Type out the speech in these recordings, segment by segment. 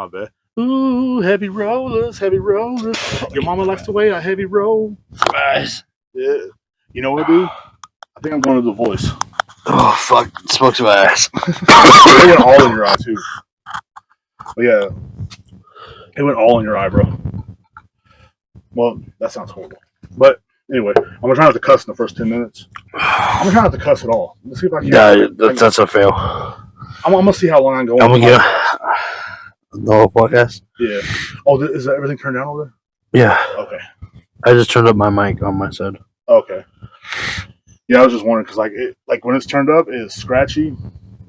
My bad. Ooh, heavy rollers, heavy rollers. Your mama likes to weigh a heavy roll. Nice. Yeah. You know what, dude? I think I'm going to The Voice. Oh, fuck. It smokes my ass. It went all in your eye, too. But yeah. It went all in your eye, bro. Well, that sounds horrible. But anyway, I'm going to try not to cuss in the first 10 minutes. I'm going to try not to cuss at all. Let's see if I can. Yeah, that's a fail. I'm going to see how long I can go on. I'm going to get the whole podcast. Yeah. Oh, is that everything turned down over there? Yeah. Okay. I just turned up my mic on my side. Okay. Yeah, I was just wondering because like when it's turned up, it's scratchy.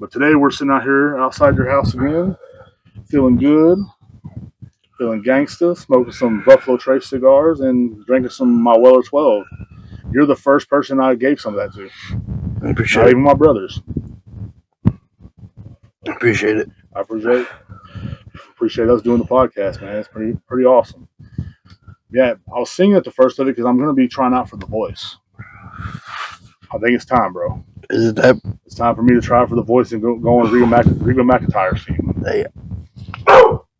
But today we're sitting out here outside your house again, feeling good, feeling gangsta, smoking some Buffalo Trace cigars and drinking some of my Weller 12. You're the first person I gave some of that to. I appreciate Not it. even my brothers. I appreciate it. I appreciate us doing the podcast, man. It's pretty awesome. Yeah, I was singing at the first of it because I'm going to be trying out for The Voice. I think it's time, bro. Is it that? It's time for me to try for The Voice and go on Reba McEntire's team. Yeah.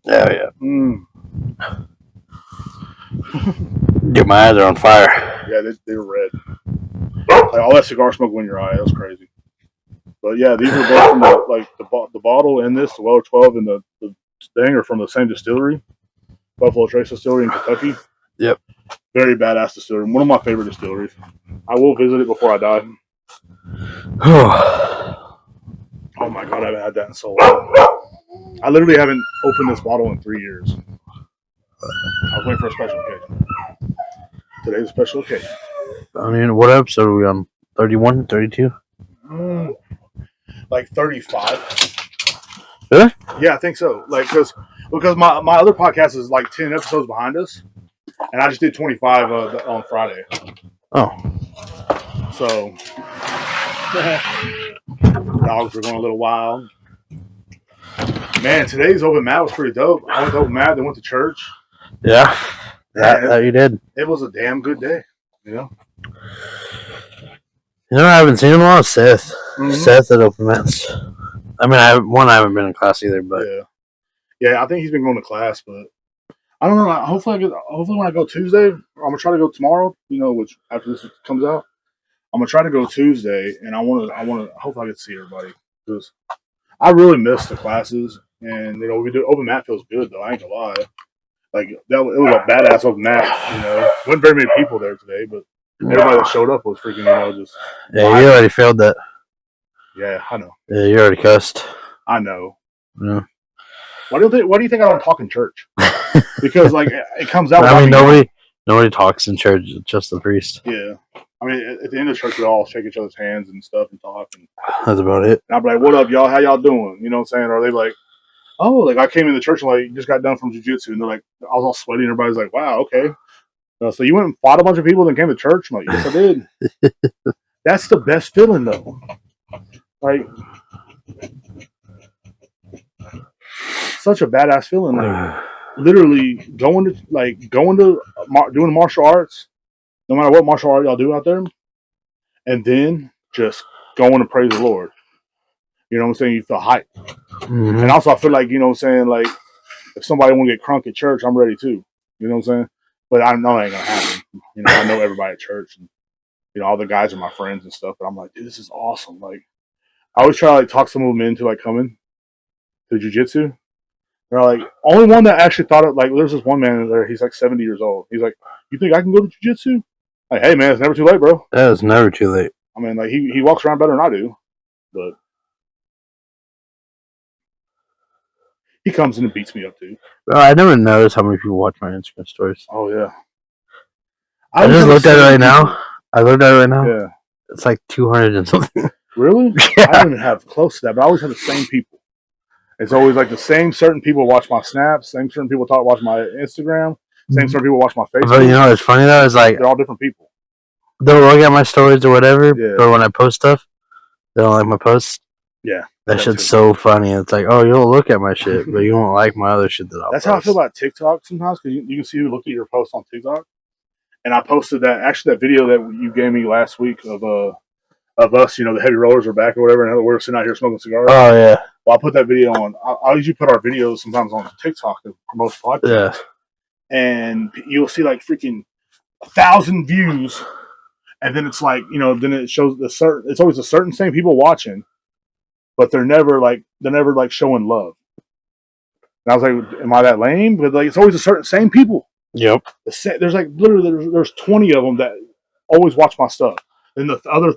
Yeah. Dude, my eyes are on fire. Yeah, they were red. Like all that cigar smoke went in your eye. That was crazy. But yeah, these are both from the bottle and the Weller 12 and the thing are from the same distillery, Buffalo Trace Distillery in Kentucky. Yep. Very badass distillery. One of my favorite distilleries. I will visit it before I die. Oh my god, I haven't had that in so long. I literally haven't opened this bottle in 3 years. I was waiting for a special occasion. Today's a special occasion. I mean, what episode are we on? 31, 32? Like 35. Really? Yeah, I think so. Like because my other podcast is like 10 episodes behind us, and I just did 25 on Friday. Oh. So dogs were going a little wild. Man, today's open mat was pretty dope. I went to open mat, then went to church. Yeah. That you did. It was a damn good day, you know. You know, I haven't seen him a lot. Seth. Mm-hmm. Seth at open mats. I mean, I haven't been in class either, but yeah, I think he's been going to class, but I don't know. Hopefully when I go Tuesday, I'm gonna try to go tomorrow. You know, which after this comes out, I'm gonna try to go Tuesday, and I want to. Hopefully, I get to see everybody because I really miss the classes, and you know, we do open mat feels good though. I ain't gonna lie. Like it was a badass open mat. You know, wasn't very many people there today, but everybody that showed up was freaking. You know, just yeah. You already failed that. Yeah, I know. Yeah, you already cussed. I know. Yeah. Why do you think I don't talk in church? Because like it comes out. I mean, nobody talks in church. It's just the priest. Yeah. I mean, at the end of church, we all shake each other's hands and stuff and talk. And that's about it. And I'll be like, "What up, y'all? How y'all doing?" You know what I'm saying? Or are they like, "Oh, like I came in the church and like just got done from jiu-jitsu," and they're like, I was all sweaty, and everybody's like, "Wow, okay." So you went and fought a bunch of people, then came to church? I'm like, "Yes, I did." That's the best feeling, though. Like, such a badass feeling. Like, literally going to doing martial arts, no matter what martial art y'all do out there, and then just going to praise the Lord. You know what I'm saying? You feel hype. Mm-hmm. And also I feel like, you know what I'm saying, like if somebody want to get crunk at church, I'm ready too. You know what I'm saying? But I know it ain't gonna happen. You know, I know everybody at church and you know, all the guys are my friends and stuff, but I'm like, dude, this is awesome. Like I always try to like talk some of them into like coming to jiu-jitsu. They're like, only one that actually thought it, like, there's this one man there, he's like 70 years old. He's like, you think I can go to jiu-jitsu? Like, hey, man, it's never too late, bro. Yeah, it's never too late. I mean, like, he walks around better than I do, but he comes in and beats me up, too. Bro, I never noticed how many people watch my Instagram stories. Oh, yeah. I just looked at it right now. Yeah. It's like 200 and something. Really? Yeah. I don't even have close to that, but I always have the same people. It's always like the same certain people watch my snaps, same certain people watch my Instagram, same certain people watch my Facebook. But you know, it's funny though. It's like they're all different people. They'll look at my stories or whatever, but when I post stuff, they don't like my posts. Yeah, that shit's so funny. It's like, oh, you'll look at my shit, but you won't like my other shit that I'll That's post. how I feel about TikTok sometimes because you can see who looked at your post on TikTok, and I posted that video that you gave me last week of us, you know, the heavy rollers are back or whatever, and we're sitting out here smoking cigars. Oh yeah. Well, I put that video on. I usually put our videos sometimes on TikTok to promote the podcast. Yeah. And you'll see like freaking 1,000 views, and then it's like, then it shows the certain. It's always a certain same people watching, but they're never like showing love. And I was like, am I that lame? But like, it's always a certain same people. Yep. There's like literally there's 20 of them that always watch my stuff, and the other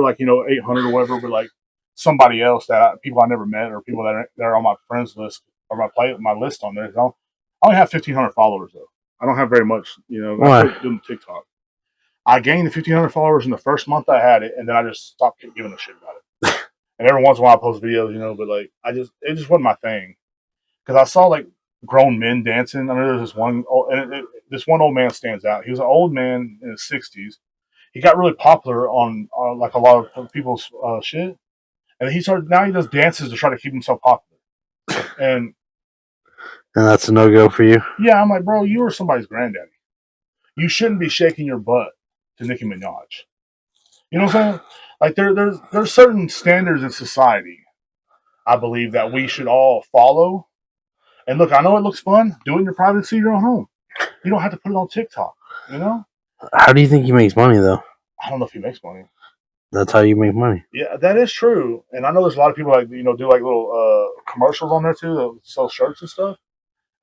like 800 or whatever, but like somebody else people I never met or people that are on my friends list or my list on there. I only have 1,500 followers though. I don't have very much. Why? I doing TikTok. I gained the 1,500 followers in the first month I had it, and then I just stopped giving a shit about it. And every once in a while I post videos, but like it just wasn't my thing, because I saw like grown men dancing. I mean, there's this one, this one old man stands out. He was an old man in his 60s. He got really popular on like a lot of people's shit, and now he does dances to try to keep himself popular. And that's a no go for you. Yeah, I'm like, bro, you were somebody's granddaddy. You shouldn't be shaking your butt to Nicki Minaj. You know what I'm saying? Like there's certain standards in society, I believe, that we should all follow. And look, I know it looks fun. Do it in your privacy of your own home. You don't have to put it on TikTok. How do you think he makes money, though? I don't know if he makes money. That's how you make money. Yeah, that is true. And I know there's a lot of people like do like little commercials on there too that sell shirts and stuff.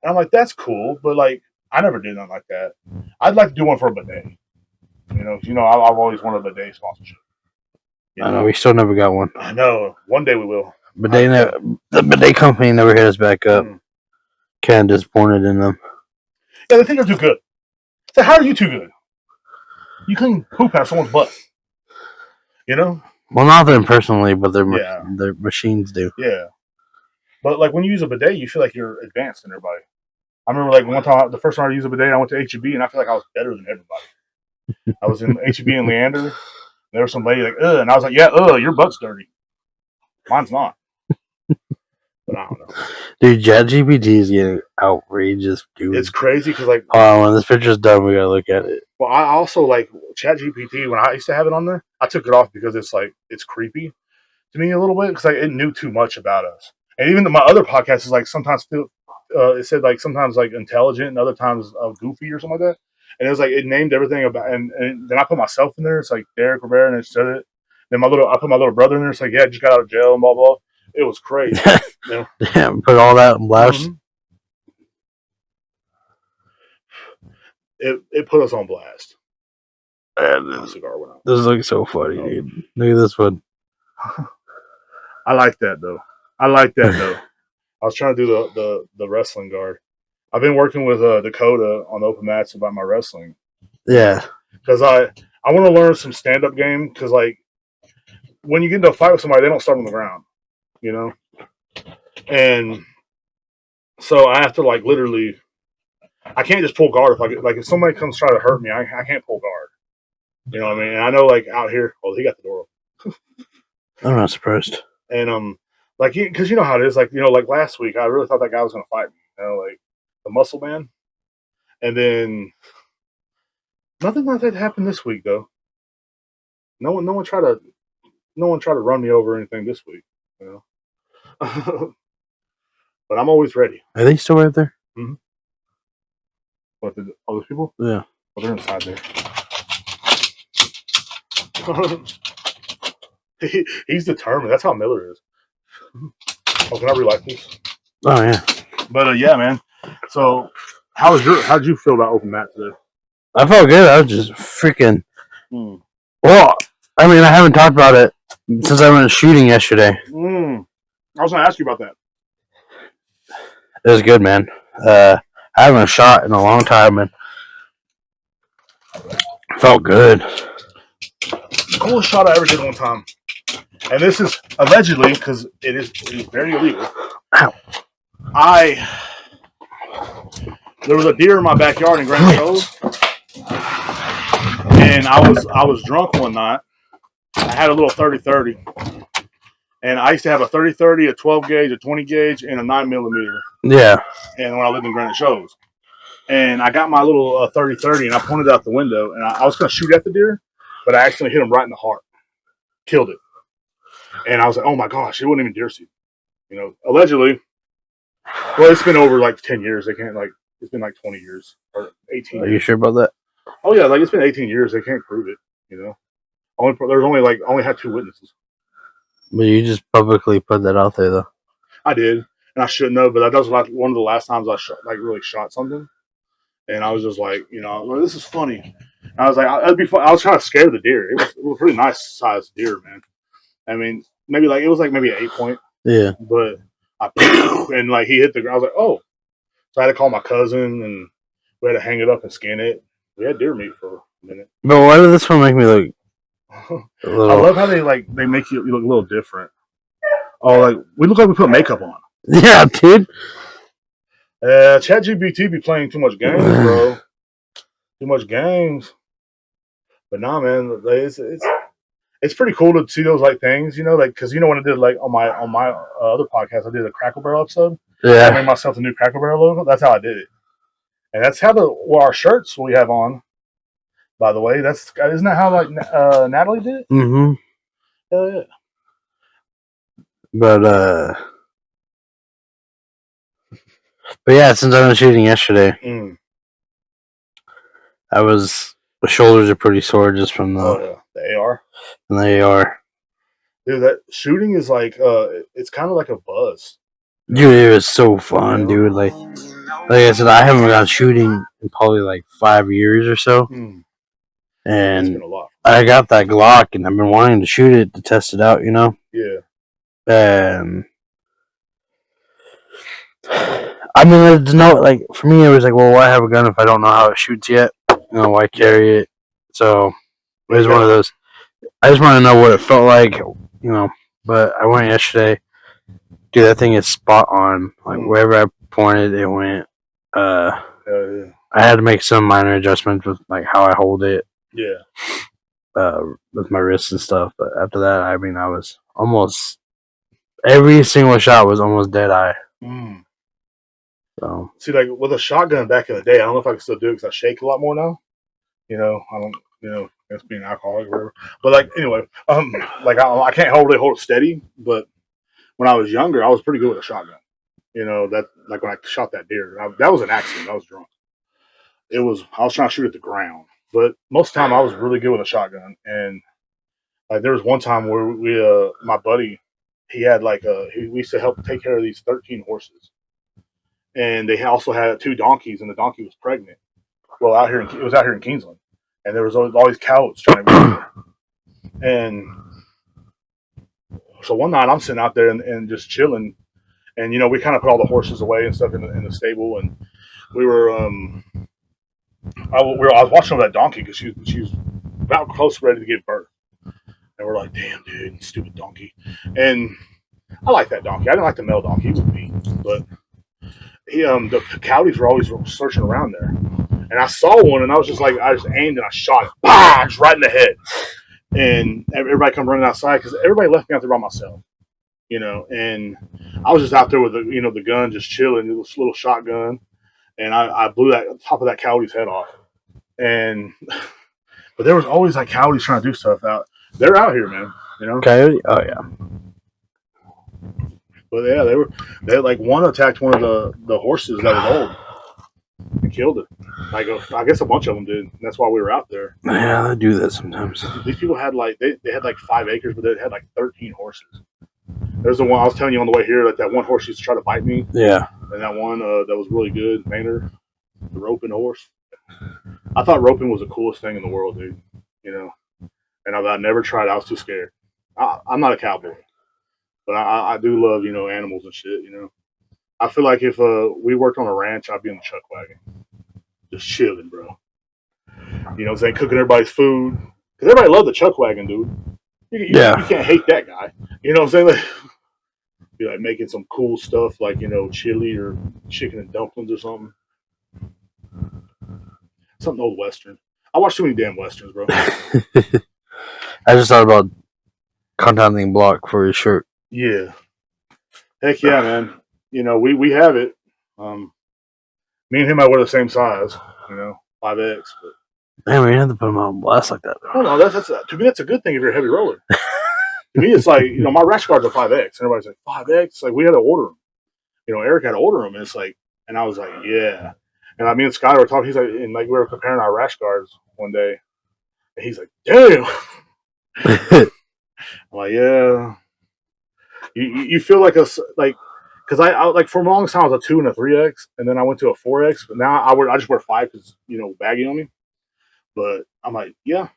And I'm like, that's cool, but like I never did nothing like that. I'd like to do one for a bidet. I've always wanted a bidet sponsorship. I know we still never got one. I know. One day we will. The bidet company never hit us back up. Kind of disappointed in them. Yeah, they think they're too good. So how are you too good? You clean poop out of someone's butt. Well, not them personally, but their machines do. Yeah. But like when you use a bidet, you feel like you're advanced than everybody. I remember like one time, the first time I used a bidet, I went to HEB, and I feel like I was better than everybody. I was in HEB in Leander. There was some lady like, ugh, and I was like, yeah, your butt's dirty. Mine's not. But I don't know. Dude, ChatGPT is getting outrageous, dude. It's crazy because like, when this picture's done, we gotta look at it. Well, I also like ChatGPT. When I used to have it on there, I took it off because it's creepy to me a little bit, because like it knew too much about us. And even my other podcast is like sometimes it said like sometimes like intelligent and other times goofy or something like that. And it was like it named everything about, and then I put myself in there. It's like Derek Rivera, and it said it. Then I put my little brother in there. It's like, yeah, just got out of jail and blah blah. It was crazy. Yeah, put all that in blast. Mm-hmm. It put us on blast. And the cigar went out. This looks so funny, dude. Look at this one. I like that though. I was trying to do the wrestling guard. I've been working with Dakota on the open mats about my wrestling. Yeah. Because I want to learn some stand up game, because like when you get into a fight with somebody, they don't start on the ground, And so I have to like literally, I can't just pull guard if somebody comes try to hurt me, I can't pull guard. You know what I mean? And I know like out here, he got the door open. I'm not surprised. And like, because you know how it is, like like last week, I really thought that guy was gonna fight me, like the muscle man, and then nothing like that happened this week though. No one tried to run me over or anything this week, But I'm always ready. Are they still right there? Mm-hmm. What, the other people? Yeah. Well, they're inside there. He's determined. That's how Miller is. Oh, can I relight this? Oh yeah. But yeah, man. So, how'd you feel about open mat today? I felt good. I was just freaking. Well, I mean, I haven't talked about it since I went shooting yesterday. I was going to ask you about that. It was good, man. I haven't shot in a long time, and felt good. Coolest shot I ever did one time, and this is allegedly, because it is very illegal. Ow. There was a deer in my backyard in Grand Cove, and I was drunk one night. I had a little 30-30, and I used to have a 30-30, a 12 gauge, a 20 gauge, and a 9mm. Yeah. And when I lived in Granite Shows, and I got my little 30-30, and I pointed out the window, and I was going to shoot at the deer, but I accidentally hit him right in the heart, killed it, and I was like, oh my gosh, it wasn't even deer season. You know, allegedly. Well, it's been over like 10 years. They can't like it's been like 20 years or 18 Are you years. sure about that? Oh yeah, like it's been 18 years. They can't prove it. You know, there's only like only had 2 witnesses. But you just publicly put that out there, though. I did, and I shouldn't have, but that was like one of the last times I shot, like really shot something, and I was just like, you know, well, this is funny. And I was like, it'd be fun. I was trying to scare the deer. It was a pretty nice sized deer, man. I mean, maybe like it was like maybe an 8 point, Yeah. but I and like he hit the ground. I was like, oh, so I had to call my cousin, and we had to hang it up and skin it. We had deer meat for a minute. But why did this one make me look a I little? love how they make you look a little different. Oh, like we look like we put makeup on. Yeah, dude. ChatGPT be playing too much games, bro. Too much games. But nah, man, it's pretty cool to see those like things, you know, like because you know when I did like on my other podcast, I did a Crackle Barrel episode. I Yeah. made myself a new Crackle Barrel logo. That's how I did it, and that's how our shirts we have on. By the way, isn't that how like Natalie did it? Mm-hmm. Hell yeah. But yeah, since I went shooting yesterday, the shoulders are pretty sore just from the AR. From the AR. Dude, that shooting is like it's kind of like a buzz. Dude, it was so fun, dude. Like I said, I haven't gone shooting in probably like 5 years or so. And been a lot. I got that Glock, and I've been wanting to shoot it to test it out, you know. Yeah. And I mean, there's no like for me. It was like, well, why have a gun if I don't know how it shoots yet? You know, why carry it? So it was one of those. I just want to know what it felt like, you know. But I went yesterday. Dude, that thing is spot on. Like wherever I pointed, it went. I had to make some minor adjustments with like how I hold it. Yeah. With my wrists and stuff. But after that, I mean, I was almost every single shot was almost dead eye. So see, like with a shotgun back in the day, I don't know if I can still do it because I shake a lot more now. You know, I don't. You know, that's being an alcoholic or whatever. But like anyway, like I can't hold it steady. But when I was younger, I was pretty good with a shotgun. You know that like when I shot that deer, that was an accident. I was drunk. I was trying to shoot at the ground, but most of the time I was really good with a shotgun. And like there was one time where my buddy, he had like we used to help take care of these 13 horses, and they also had 2 donkeys, and the donkey was pregnant. Well, it was out here in Kingsland, and there was all these cows trying to get there. And so one night I'm sitting out there and just chilling, and you know we kind of put all the horses away and stuff in the stable, and we were I was watching over that donkey because she was about close ready to give birth, and we're like, damn dude, stupid donkey. And I like that donkey. I didn't like the male donkey, he was mean, but the coyotes were always searching around there. And I saw one, and I was just like, I just aimed and I shot it, bah, just right in the head. And everybody come running outside because everybody left me out there by myself, you know. And I was just out there with the gun, just chilling, this little shotgun, and I blew that top of that coyote's head off. And but there was always like coyotes trying to do stuff out. They're out here, man. You know, coyote. Oh yeah. But yeah, they like one attacked one of the horses that was old and killed it. Like I guess a bunch of them did. That's why we were out there. Yeah, they do that sometimes. These people had like they had like 5 acres, but they had like 13 horses. There's the one I was telling you on the way here, like that one horse used to try to bite me. Yeah. And that one that was really good, Maynard, the roping horse. I thought roping was the coolest thing in the world, dude. You know, and I never tried. I was too scared. I'm not a cowboy, but I do love animals and shit. You know, I feel like if we worked on a ranch, I'd be in the chuck wagon, just chilling, bro. You know, saying cooking everybody's food because everybody loved the chuck wagon, dude. You can't hate that guy. You know what I'm saying? Like, be like making some cool stuff like chili or chicken and dumplings or something. Something old Western. I watch too many damn Westerns, bro. I just thought about contacting Block for his shirt. Yeah. Heck yeah, man. You know, we have it. Me and him I wear the same size, 5X. But man, we have to put him on blast like that. Oh no, that's to me that's a good thing if you're a heavy roller. To me, it's like, my rash guards are 5X. And everybody's like, 5X? Like, we had to order them. Eric had to order them. And it's like, and I was like, yeah. And me and Scott were talking. He's like, and like we were comparing our rash guards one day. And he's like, damn. I'm like, yeah. You feel like because I like for a long time I was a 2 and a 3X, and then I went to a 4X, but now I just wear 5 because baggy on me. But I'm like, yeah,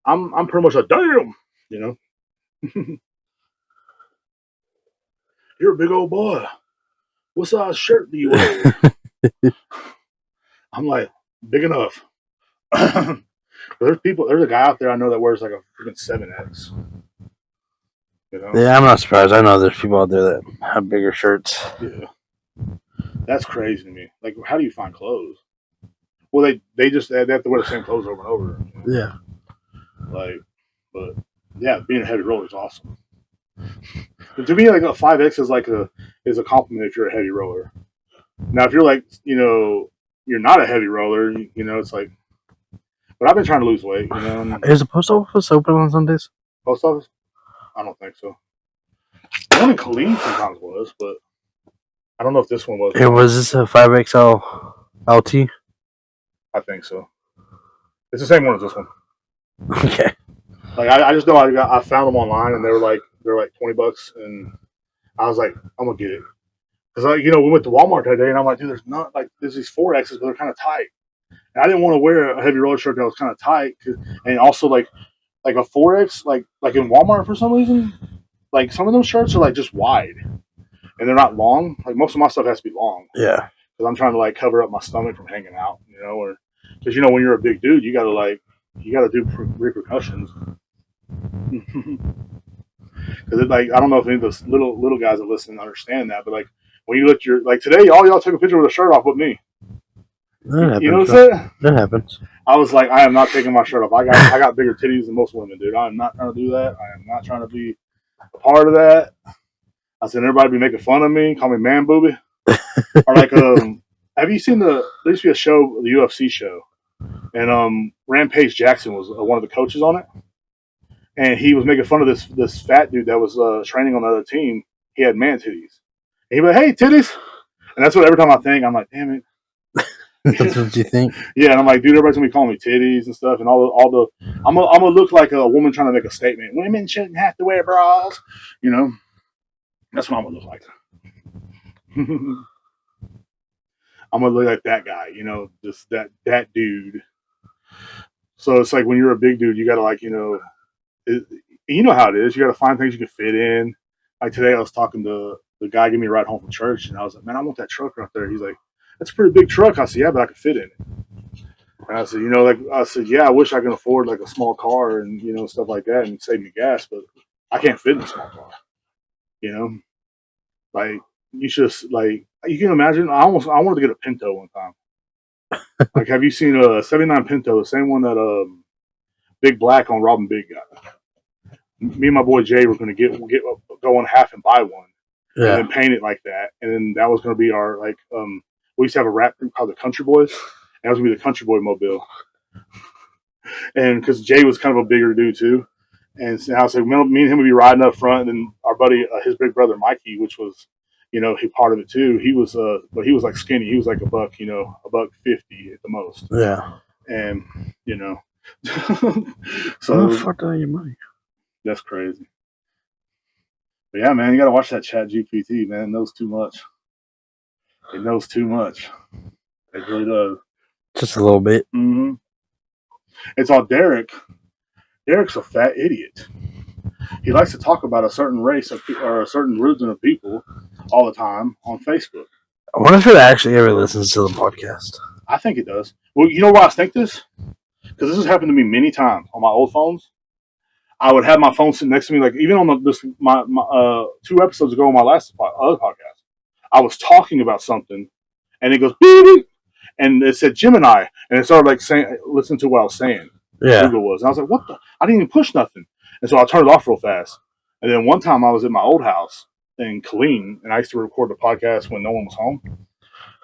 I'm pretty much a damn, you know. You're a big old boy. What size shirt do you wear? I'm like, big enough. There's a guy out there I know that wears like a freaking 7X. Yeah, I'm not surprised. I know there's people out there that have bigger shirts. Yeah. That's crazy to me. Like, how do you find clothes? Well, they have to wear the same clothes over and over. Yeah. Like, but yeah, being a heavy roller is awesome. And to me, like a 5X is a compliment if you're a heavy roller. Now, if you're like, you're not a heavy roller, it's like. But I've been trying to lose weight. Is the post office open on Sundays? Post office? I don't think so. The one in Killeen sometimes was, but I don't know if this one was. Was this a 5XL LT? I think so. It's the same one as this one. Okay. Like I just know I found them online and they're like $20, and I was like, I'm gonna get it because we went to Walmart that day and I'm like, dude, there's these 4X's, but they're kind of tight, and I didn't want to wear a heavy roller shirt that was kind of tight, and also like a 4X like in Walmart for some reason, like some of those shirts are like just wide and they're not long. Like most of my stuff has to be long. Yeah. Because I'm trying to like cover up my stomach from hanging out, or because when you're a big dude, you gotta do repercussions. Because like I don't know if any of those little guys that listen understand that, but like when you let today, all y'all took a picture with a shirt off with me. That happens. You know what I'm saying? That happens. I was like, I am not taking my shirt off. I got bigger titties than most women, dude. I'm not trying to do that. I am not trying to be a part of that. I said everybody be making fun of me, call me man booby, or like have you seen there used to be a show, the UFC show, and Rampage Jackson was one of the coaches on it. And he was making fun of this fat dude that was training on the other team. He had man titties. And he'd be like, hey, titties. And that's what every time I think, I'm like, damn it. That's what you think? Yeah, and I'm like, dude, everybody's going to be calling me titties and stuff. And I'm going to look like a woman trying to make a statement. Women shouldn't have to wear bras. That's what I'm going to look like. I'm going to look like that guy, just that dude. So it's like when you're a big dude, you got to you know how it is. You got to find things you can fit in. Like today, I was talking to the guy giving me a ride home from church, and I was like, "Man, I want that truck right there." He's like, "That's a pretty big truck." I said, "Yeah, but I can fit in it." And I said, "Yeah, I wish I could afford like a small car and stuff like that and save me gas, but I can't fit in a small car." Like you should like you can imagine. I wanted to get a Pinto one time. Like, have you seen a '79 Pinto, the same one that Big Black on Robin Big got? Me and my boy Jay were going to go on half and buy one, and then paint it like that, and then that was going to be our we used to have a rap group called the Country Boys, and that was going to be the Country Boy Mobile, and because Jay was kind of a bigger dude too, and so I was like, me and him would be riding up front, and then our buddy, his big brother Mikey, which was he part of it too. He was but he was like skinny. He was like a buck, $150 at the most. Yeah, and so the fuck out of your money. That's crazy. But yeah, man, you gotta watch that Chat GPT, man. It knows too much. It knows too much. It really does. Just a little bit. Mm-hmm. It's all Derek. Derek's a fat idiot. He likes to talk about a certain race or a certain religion of people all the time on Facebook. I wonder if it actually ever listens to the podcast. I think it does. Well, you know why I think this? Because this has happened to me many times on my old phones. I would have my phone sitting next to me, like even on my 2 episodes ago on my other podcast, I was talking about something, and it goes beep, beep, and it said Gemini, and it started like saying, listen to what I was saying. Yeah, Google was, and I was like, what the? I didn't even push nothing, and so I turned it off real fast. And then one time I was at my old house in Killeen, and I used to record the podcast when no one was home,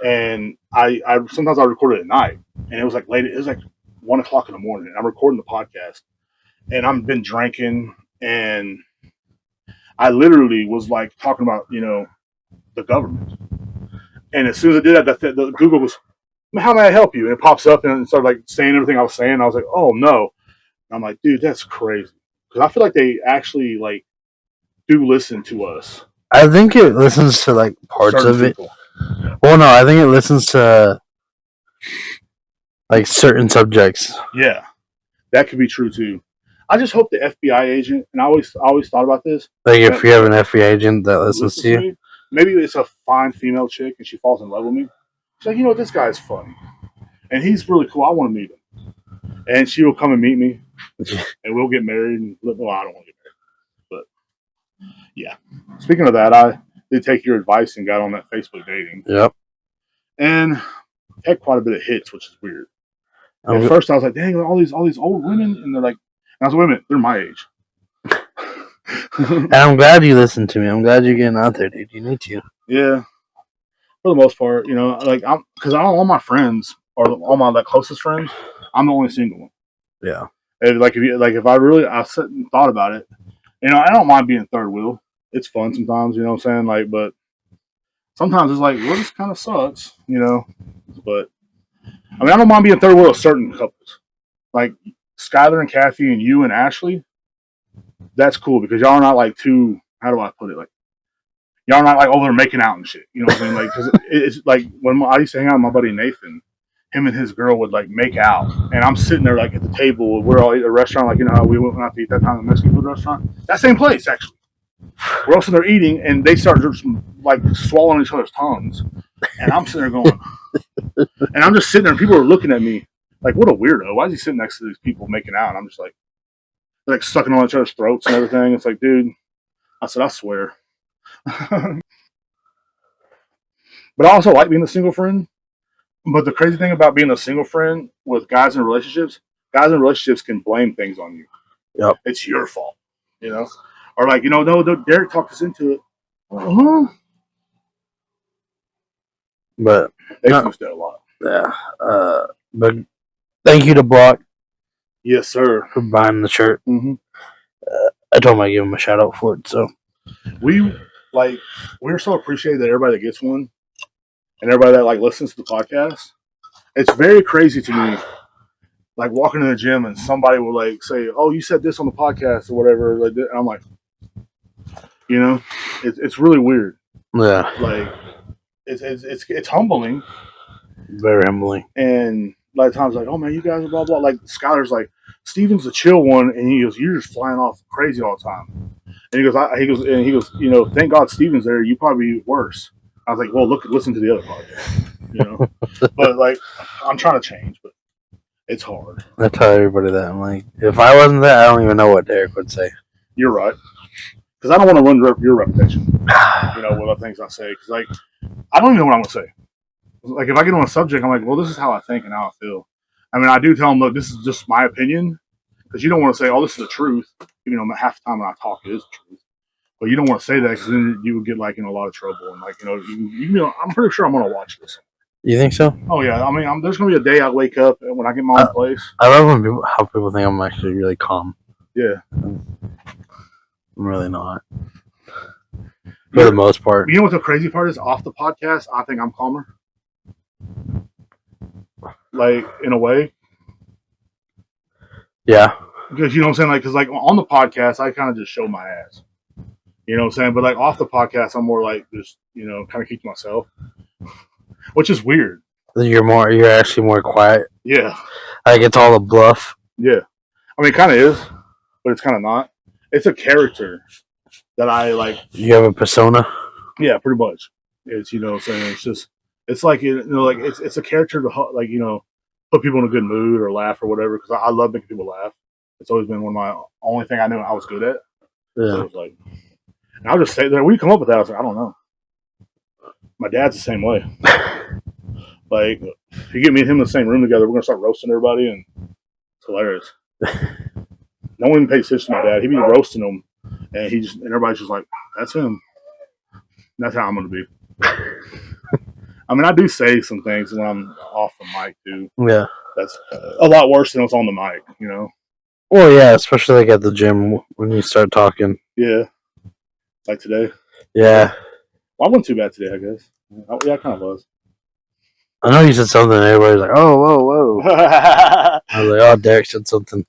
and I sometimes I recorded at night, and it was like late. It was like 1 o'clock in the morning, and I'm recording the podcast. And I've been drinking, and I literally was like talking about, you know, the government. And as soon as I did that, the Google was, how may I help you? And it pops up and it started like saying everything I was saying. I was like, oh no. And I'm like, dude, that's crazy. Because I feel like they actually like do listen to us. I think it listens to like parts Certain of it. people. Well, no, I think it listens to like certain subjects. Yeah, that could be true too. I just hope the FBI agent, and I always thought about this, Like if that you have an FBI agent that listens listens to to you. me. Maybe it's a fine female chick and she falls in love with me. She's like, you know what, this guy's funny. And he's really cool. I want to meet him. And she will come and meet me and we'll get married and well, I don't want to get married. But yeah. Speaking of that, I did take your advice and got on that Facebook dating. Yep. And had quite a bit of hits, which is weird. I'm, At first I was like, dang, all these old women, and they're like, and I was like, wait a minute, they're my age. and I'm glad you listened to me. I'm glad you're getting out there, dude. You need to. Yeah, for the most part, you know, like I'm because all my friends or all my like closest friends, I'm the only single one. Yeah. And if I really I sat and thought about it, you know, I don't mind being third wheel. It's fun sometimes, you know what I'm saying? Like, but sometimes it's like, well, this kind of sucks, you know. But I mean, I don't mind being third wheel of certain couples, like Skylar and Kathy and you and Ashley. That's cool because y'all are not like too. How do I put it? Like y'all are not like over there making out and shit. You know what I'm saying? Like because it's like when I used to hang out with my buddy Nathan, him and his girl would like make out, and I'm sitting there like at the table. We're all at a restaurant, like you know how we went out to eat that time at the Mexican food restaurant. That same place actually. We're all sitting there eating, and they start just like swallowing each other's tongues, and I'm sitting there going, and I'm just sitting there, and people are looking at me like, "What a weirdo! Why is he sitting next to these people making out?" And I'm just like sucking on each other's throats and everything. It's like, dude, I said, I swear. But I also like being a single friend. But the crazy thing about being a single friend with guys in relationships can blame things on you. Yep. It's your fault, you know? Or like, you know, no, Derek talked us into it. Uh-huh. But They used that a lot. Yeah. But thank you to Brock. Yes, sir. For buying the shirt. Mm-hmm. I told him I'd give him a shout out for it. So we're so appreciative that everybody that gets one and everybody that like listens to the podcast. It's very crazy to me, like walking in the gym and somebody will like say, "Oh, you said this on the podcast or whatever." Like, and I'm like, you know, it's really weird. Yeah. Like it's humbling. Very humbling. And a lot of times like, "Oh man, you guys are blah blah." Like Skylar's like, "Steven's the chill one," and he goes, "You're just flying off crazy all the time." And he goes, you know, thank God Steven's there. You probably worse. I was like, well, listen to the other podcast, you know. But like, I'm trying to change, but it's hard. I tell everybody that. I'm like, if I wasn't there, I don't even know what Derek would say. You're right, because I don't want to run your reputation, you know, with the things I say. Because like, I don't even know what I'm gonna say. Like, if I get on a subject, I'm like, well, this is how I think and how I feel. I mean, I do tell them, look, this is just my opinion, because you don't want to say, oh, this is the truth. You know, half the time when I talk, it is the truth. But you don't want to say that because then you would get like in a lot of trouble and like you know I'm pretty sure I'm gonna watch this. You think so? Oh yeah, I mean there's gonna be a day I wake up and when I get my own place. I love when how people think I'm actually really calm. Yeah, I'm really not. For the most part. You know what the crazy part is? Off the podcast, I think I'm calmer. Like in a way. Yeah. Because you know what I'm saying, like because like on the podcast I kind of just show my ass. You know what I'm saying? But like off the podcast, I'm more like just, you know, kind of keep to myself, which is weird. You're actually more quiet. Yeah. Like it's all a bluff. Yeah. I mean, it kind of is, but it's kind of not. It's a character that I like. You have a persona? Yeah, pretty much. It's, you know what I'm saying? It's just, it's like, you know, like it's a character to like, you know, put people in a good mood or laugh or whatever. Because I love making people laugh. It's always been one of my only thing I knew I was good at. Yeah. So it was like, and I'll just say that when you come up with that, I was like, I don't know. My dad's the same way. Like, if you get me and him in the same room together, we're gonna start roasting everybody, and it's hilarious. No one even pays attention to my dad. He be roasting them, and and everybody's just like, "That's him." That's how I'm gonna be. I mean, I do say some things when I'm off the mic too. Yeah, that's a lot worse than what's on the mic, you know. Well, yeah, especially like at the gym when you start talking. Yeah. Like today. Yeah. Well, I wasn't too bad today, I guess. Yeah, I kind of was. I know you said something. Everybody's like, "Oh, whoa, whoa." I was like, "Oh, Derek said something."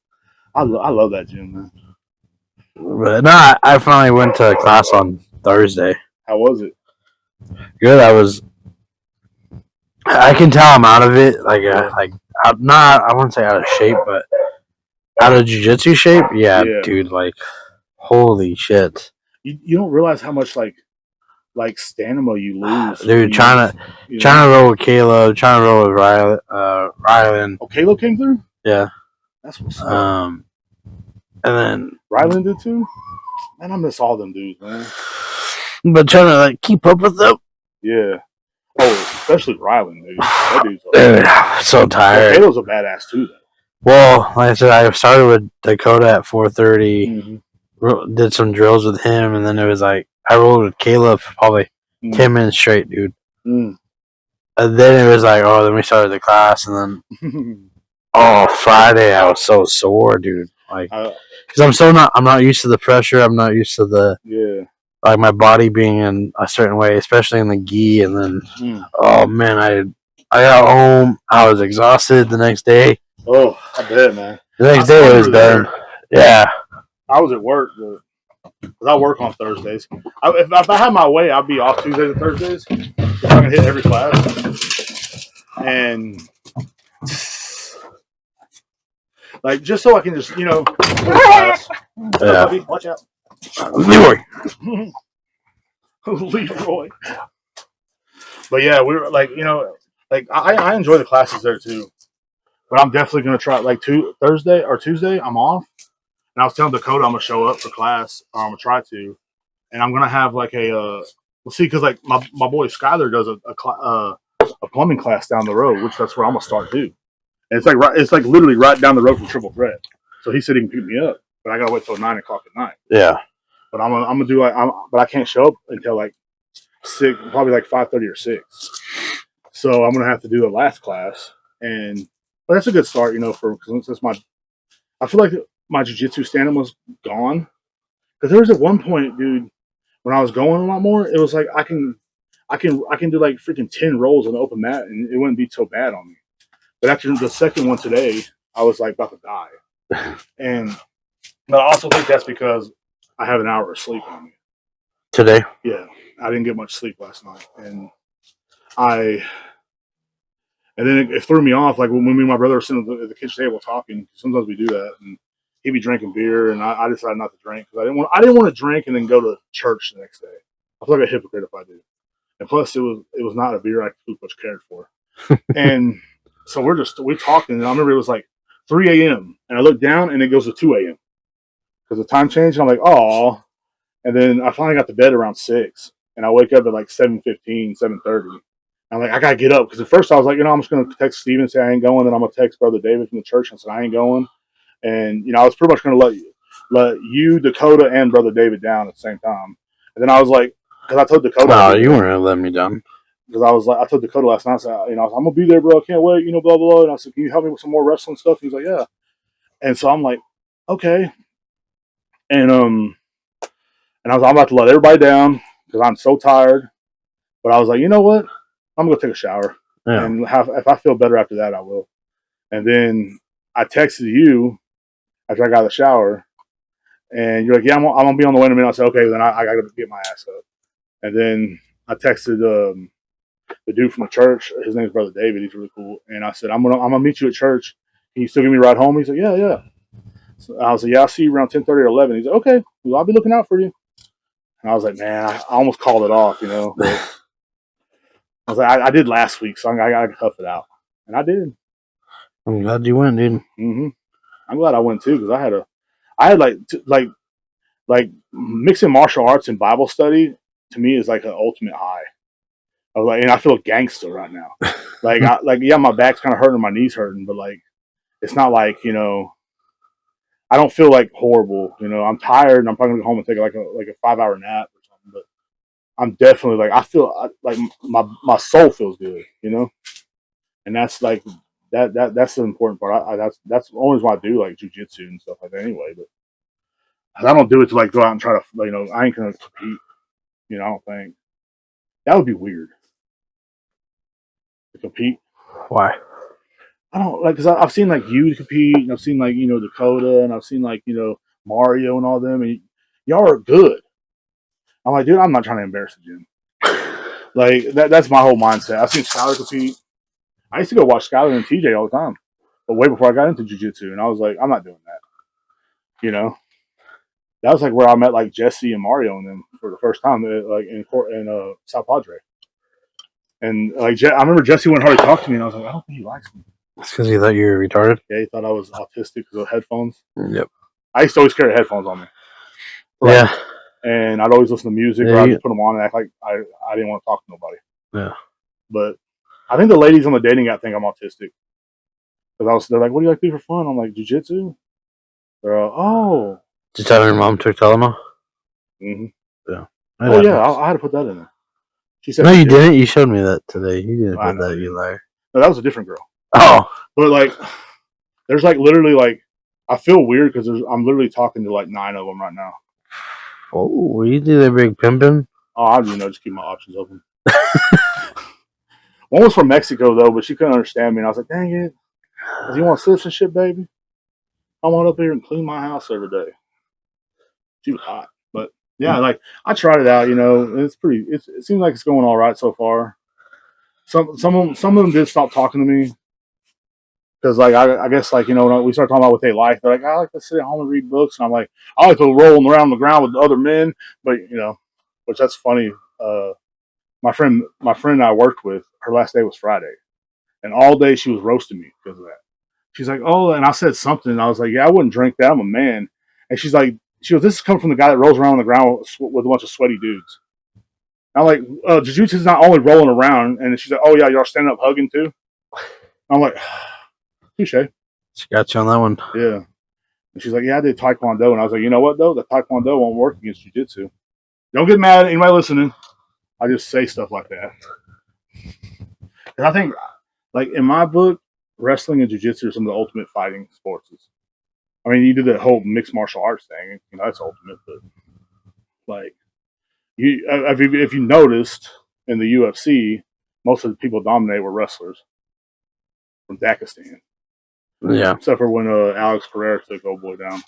I love that gym, man. But no, I finally went to class on Thursday. How was it? Good. I can tell I'm out of it. Like I'm not. I wouldn't say out of shape, but out of jiu-jitsu shape. Yeah, Yeah. dude. Like, holy shit, You don't realize how much like stamina you lose, dude. you Trying to roll with Caleb, trying to roll with Rylan. Oh, Caleb came through. Yeah. That's what's up. And then Rylan did too. Man, I miss all them dudes, man. but trying to like keep up with them. Yeah. Oh, especially Rylan, dude. That dude's so tired. Caleb's a badass too, though. Well, like I said, I started with Dakota at 4:30. Mm-hmm. Did some drills with him, and then it was like I rolled with Caleb for probably 10 minutes straight, dude. And then it was like, oh, then we started the class, and then Friday I was so sore, dude. Like, because I'm not used to the pressure. I'm not used to the like my body being in a certain way, especially in the gi. And then, oh man, I got home. I was exhausted the next day. Oh, I bet, man. The next day it was done. Yeah. I was at work, because I work on Thursdays. If I had my way, I'd be off Tuesdays and Thursdays. If I can hit every class. And, like, just so I can just, go to class. Yeah. Watch out. Leroy. Leroy. But yeah, we were like, like I enjoy the classes there too. But I'm definitely gonna try like Thursday or Tuesday. I'm off, and I was telling Dakota I'm gonna show up for class, or I'm gonna try to, and I'm gonna have like we'll see, because like my boy Skyler does a plumbing class down the road, which that's where I'm gonna start too. And it's like literally right down the road from Triple Threat. So he said he can pick me up, but I gotta wait till 9 o'clock at night. Yeah. But I'm gonna do but I can't show up until like 6, probably like 5:30 or 6. So I'm gonna have to do the last class, but that's a good start, because I feel like my jiu-jitsu stand-up was gone. Because there was at one point, dude, when I was going a lot more, it was like I can do like freaking 10 rolls on the open mat, and it wouldn't be so bad on me. But after the second one today, I was like about to die. But I also think that's because I have an hour of sleep on me today. Yeah, I didn't get much sleep last night, and then it threw me off. Like when me and my brother were sitting at the kitchen table talking, sometimes we do that, and he'd be drinking beer, and I decided not to drink because I didn't want to drink and then go to church the next day. I feel like a hypocrite if I do. And plus, it was not a beer I too much cared for. And so we're talking, and I remember it was like 3 a.m. and I looked down and it goes to 2 a.m. because the time changed. And I'm like, oh. And then I finally got to bed around 6, and I wake up at like 7:15, 7:30. I'm like, I gotta get up, because at first I was like, I'm just gonna text Steven and say I ain't going, then I'm gonna text Brother David from the church and say I ain't going, and I was pretty much gonna let you, Dakota, and Brother David down at the same time. And then I was like, because I told Dakota, no, you weren't gonna let me down. Because I told Dakota last night, I said, I'm gonna be there, bro. I can't wait, blah blah blah. And I said, can you help me with some more wrestling stuff? He's like, yeah. And so I'm like, okay. And I'm about to let everybody down because I'm so tired. But I was like, you know what? I'm gonna take a shower, and if I feel better after that, I will. And then I texted you after I got the shower, and you're like, yeah, I'm gonna be on the way in a minute. I said, okay, then I gotta get my ass up. And then I texted the dude from the church. His name's Brother David. He's really cool. And I said, I'm gonna meet you at church. Can you still give me a ride home? He's like, yeah. So I was like, yeah, I'll see you around 10:30 or 11. He's like, okay, well, I'll be looking out for you. And I was like, man, I almost called it off, But I was like, I did last week, so I got to tough it out. And I did. I'm glad you went, dude. Mm-hmm. I'm glad I went too, because I had like mixing martial arts and Bible study to me is like an ultimate high. I was like, and I feel gangster right now. Yeah, my back's kind of hurting, my knees hurting, but like, it's not like, I don't feel like horrible. I'm tired, and I'm probably gonna go home and take like a 5-hour nap or something. But I'm definitely like, I feel like my soul feels good, and that's like that's the important part. That's always why I do like jujitsu and stuff like that anyway. But I don't do it to like go out and try to, I ain't gonna compete. You know, I don't think that would be weird to compete. Why? I don't like because I've seen like you compete, and I've seen like Dakota, and I've seen like Mario and all them, and y'all are good. I'm like, dude, I'm not trying to embarrass the gym. Like that's my whole mindset. I've seen Skylar compete. I used to go watch Skylar and TJ all the time, but way before I got into jiu-jitsu, and I was like, I'm not doing that. You know, that was like where I met like Jesse and Mario and them for the first time, like in South Padre. And like I remember Jesse went hard to talk to me, and I was like, I don't think he likes me. It's because he thought you were retarded. Yeah, he thought I was autistic because of headphones. Yep. I used to always carry headphones on me. Yeah. And I'd always listen to music, or I'd just put them on and act like I didn't want to talk to nobody. Yeah. But I think the ladies on the dating app think I'm autistic. Because they're like, what do you like to do for fun? I'm like, jiu-jitsu? They're oh. Did you tell your mom to tell them? Mm-hmm. Yeah. Oh, yeah, I had to put that in there. She said, no, you didn't. You showed me that today. You didn't put that, you liar. No, that was a different girl. Oh. But, like, there's, like, literally, like, I feel weird because I'm literally talking to, like, 9 of them right now. Oh, you do that big pimping? Oh, I don't know. Just keep my options open. One was from Mexico, though, but she couldn't understand me. And I was like, dang it. You want citizenship, baby? I want up here and clean my house every day. She was hot. But, yeah, like, I tried it out, It's pretty, it seems like it's going all right so far. Some of them did stop talking to me. Because, like, I guess, like, when we start talking about what they like, they're like, I like to sit at home and read books. And I'm like, I like to roll around the ground with other men. But, which that's funny. My friend I worked with, her last day was Friday. And all day she was roasting me because of that. She's like, oh, and I said something. And I was like, yeah, I wouldn't drink that. I'm a man. And she goes, this is coming from the guy that rolls around on the ground with a bunch of sweaty dudes. And I'm like, jiu-jitsu is not only rolling around. And she's like, oh, yeah, y'all standing up hugging too? I'm like, touche. She got you on that one. Yeah. And she's like, yeah, I did Taekwondo. And I was like, you know what, though? The Taekwondo won't work against jiu-jitsu. Don't get mad at anybody listening. I just say stuff like that. And I think, like, in my book, wrestling and jiu-jitsu are some of the ultimate fighting sports. I mean, you do the whole mixed martial arts thing. That's ultimate. But, like, if you noticed in the UFC, most of the people dominate were wrestlers from Dakistan. Yeah. Except for when Alex Pereira took old boy down a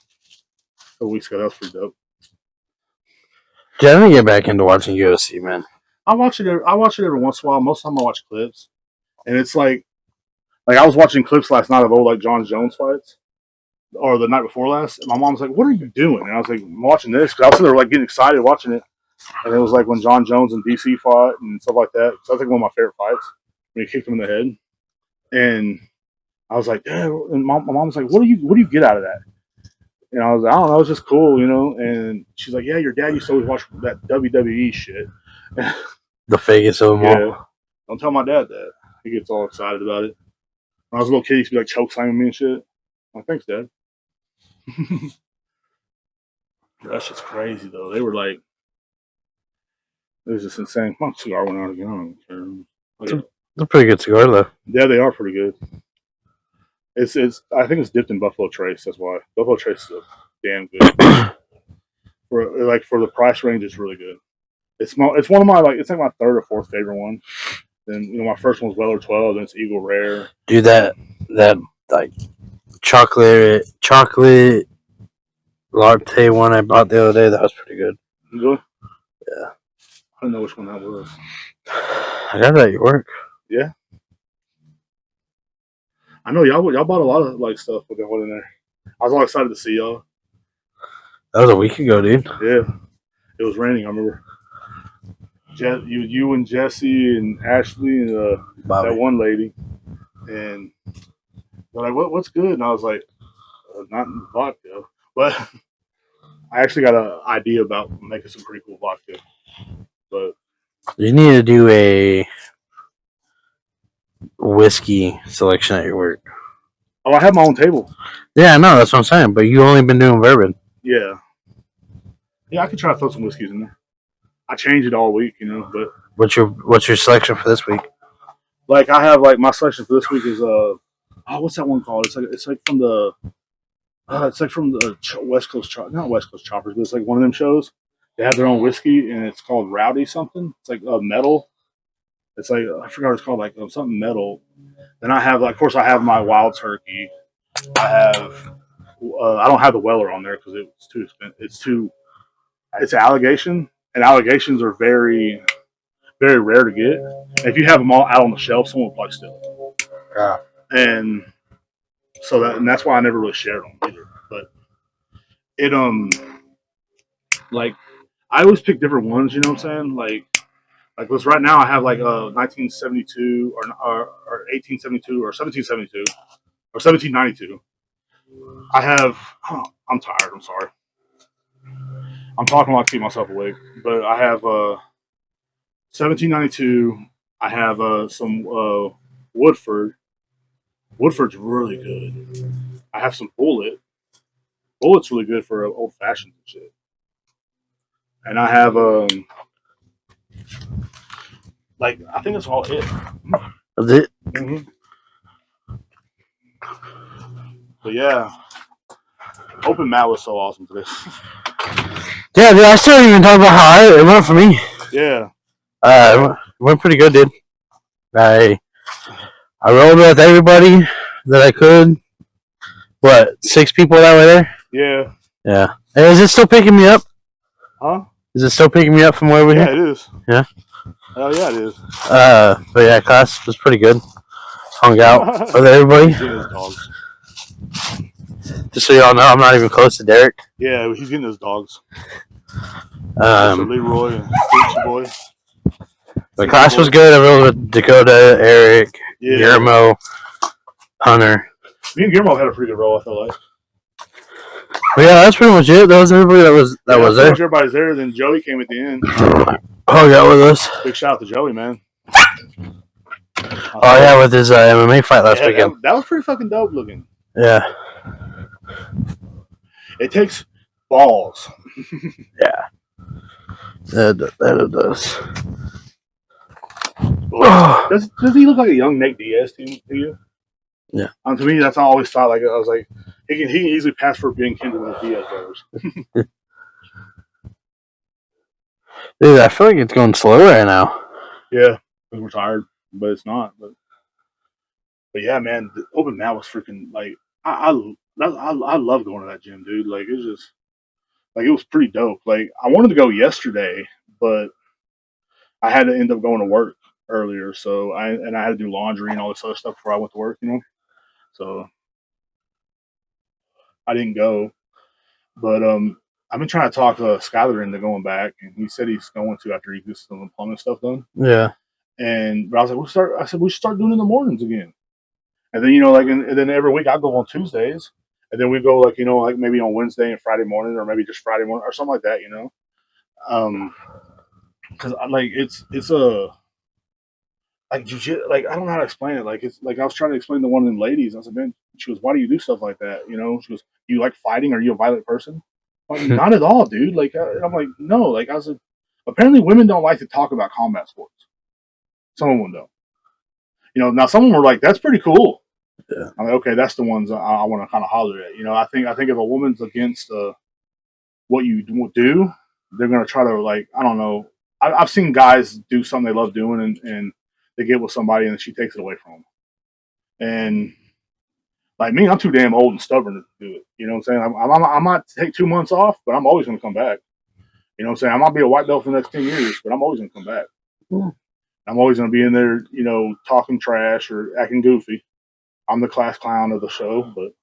couple weeks ago. That was pretty dope. Yeah, I need to get back into watching UFC, man. I watch it every once in a while. Most of the time I watch clips. And it's like I was watching clips last night of old, like, John Jones fights. Or the night before last. And my mom's like, what are you doing? And I was like, I'm watching this. Because I was sitting there, like, getting excited watching it. And it was like when John Jones and DC fought and stuff like that. So that's like one of my favorite fights. When he kicked him in the head. And I was like, yeah. And my mom was like, what do you get out of that? And I was like, I don't know, it's just cool, And she's like, yeah, your dad used to always watch that WWE shit. The fakest of them all. Don't tell my dad that. He gets all excited about it. When I was a little kid, he used to be like choke slamming me and shit. I'm like, thanks, Dad. That shit's crazy, though. They were like, it was just insane. My cigar went out again. It's a pretty good cigar, though. Yeah, they are pretty good. It's. I think it's dipped in Buffalo Trace. That's why Buffalo Trace is damn good. for the price range, it's really good. It's one of my it's like my third or fourth favorite one. Then my first one was Weller 12. Then it's Eagle Rare. Dude, that like chocolate latte one I bought the other day, that was pretty good. Really? Yeah. I don't know which one that was. I got that at your work. Yeah. I know y'all bought a lot of like stuff with that one in there. I was all excited to see y'all. That was a week ago, dude. Yeah. It was raining, I remember. You and Jesse and Ashley and that one lady. And they're like, what's good? And I was like, not vodka. But I actually got an idea about making some pretty cool vodka. But you need to do a whiskey selection at your work. Oh, I have my own table. Yeah, I know, that's what I'm saying. But you only been doing bourbon. Yeah. Yeah, I could try to throw some whiskeys in there. I change it all week, but what's your selection for this week? Like I have like my selection for this week is what's that one called? It's like from the West Coast not West Coast Choppers, but it's like one of them shows. They have their own whiskey, and it's called Rowdy something. It's like a metal. It's like I forgot what it's called, like something metal. Then I have, of course, I have my wild turkey. I have. I don't have the Weller on there because it's too expensive. It's allegation, and allegations are very, very rare to get. And if you have them all out on the shelf, someone will probably steal it. Yeah. And so that's why I never really shared them either. But it like I always pick different ones. You know what I'm saying? Like this right now, I have like 1972 or 1872 or 1772 or 1792. I have. Oh, I'm tired. I'm sorry. I'm talking while I keep myself awake. But I have 1792. I have some Woodford. Woodford's really good. I have some Bullet. Bullet's really good for old fashions and shit. And I have like I think that's all it. That's it. Mm-hmm. But yeah, open mat was so awesome today. Yeah, dude, I still didn't even talk about how it went for me. Yeah. It went pretty good, dude. I rolled with everybody that I could. What, 6 people that were there? Yeah. Yeah. Hey, is it still picking me up? Huh? Is it still picking me up from where we're Yeah, here? it is. Yeah. Hell yeah, it is. But yeah, class was pretty good. Hung out with everybody. He's getting his dogs. Just so y'all know, I'm not even close to Derek. Yeah, he's getting his dogs. Mr. Leroy and Gucci Boy. The class was good. I rolled with Dakota, Eric, Yeah. Guillermo, Hunter. Me and Guillermo had a pretty good roll, I feel like. But yeah, that's pretty much it. That was everybody that was there. Pretty much everybody's there. Then Joey came at the end. Hung out with us. Big shout out to Joey, man. Oh yeah, with his MMA fight last weekend. That was pretty fucking dope looking. Yeah. It takes balls. Yeah. That it does. Does he look like a young Nate Diaz to you? Yeah. To me, that's how I always thought. Like I was like, he can easily pass for being kindred with the Diaz brothers. Dude, I feel like it's going slow right now. Yeah, because we're tired, but it's not. But yeah, man, the open mat was freaking like I love going to that gym, dude. Like it's just like it was pretty dope. Like I wanted to go yesterday, but I had to end up going to work earlier, so I had to do laundry and all this other stuff before I went to work, So I didn't go. But I've been trying to talk Skyler into going back, and he said he's going to after he gets some of the plumbing stuff done. Yeah. But I was like, I said we should start doing it in the mornings again. And then and then every week I go on Tuesdays, and then we go like maybe on Wednesday and Friday morning, or maybe just Friday morning or something like that, because like it's a like like I don't know how to explain it. Like it's like I was trying to explain to one of them ladies. I said, man, she goes, why do you do stuff like that? She goes, you like fighting? Are you a violent person? I'm like, not at all, dude. Like I'm like, no. Like I was like, apparently women don't like to talk about combat sports. Some of them don't. Now some of them were like, that's pretty cool. Yeah. I'm like, okay, that's the ones I want to kind of holler at. I think if a woman's against what you do, they're gonna try to like I don't know. I've seen guys do something they love doing and they get with somebody and she takes it away from them. And like me, I'm too damn old and stubborn to do it. You know what I'm saying? I might take 2 months off, but I'm always gonna come back. You know what I'm saying? I might be a white belt for the next 10 years, but I'm always gonna come back. Yeah. I'm always gonna be in there, talking trash or acting goofy. I'm the class clown of the show, but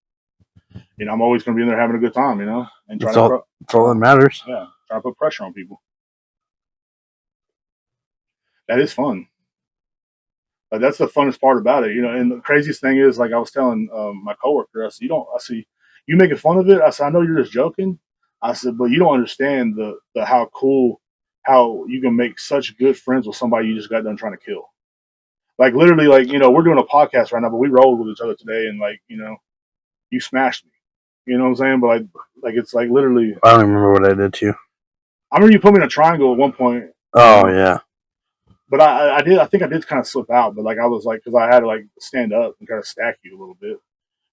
I'm always going to be in there having a good time, and that's all that matters. Yeah, trying to put pressure on people. That is fun. That's the funnest part about it, And the craziest thing is, like I was telling my coworker, I said, you making fun of it. I said, I know you're just joking. I said, but you don't understand the how cool how you can make such good friends with somebody you just got done trying to kill. Like literally, like we're doing a podcast right now, but we rolled with each other today, and like you smashed me. You know what I'm saying? But like it's like literally. I don't remember what I did to you. I remember you put me in a triangle at one point. Oh yeah. But I did. I think I did kind of slip out. But like I was like because I had to like stand up and kind of stack you a little bit.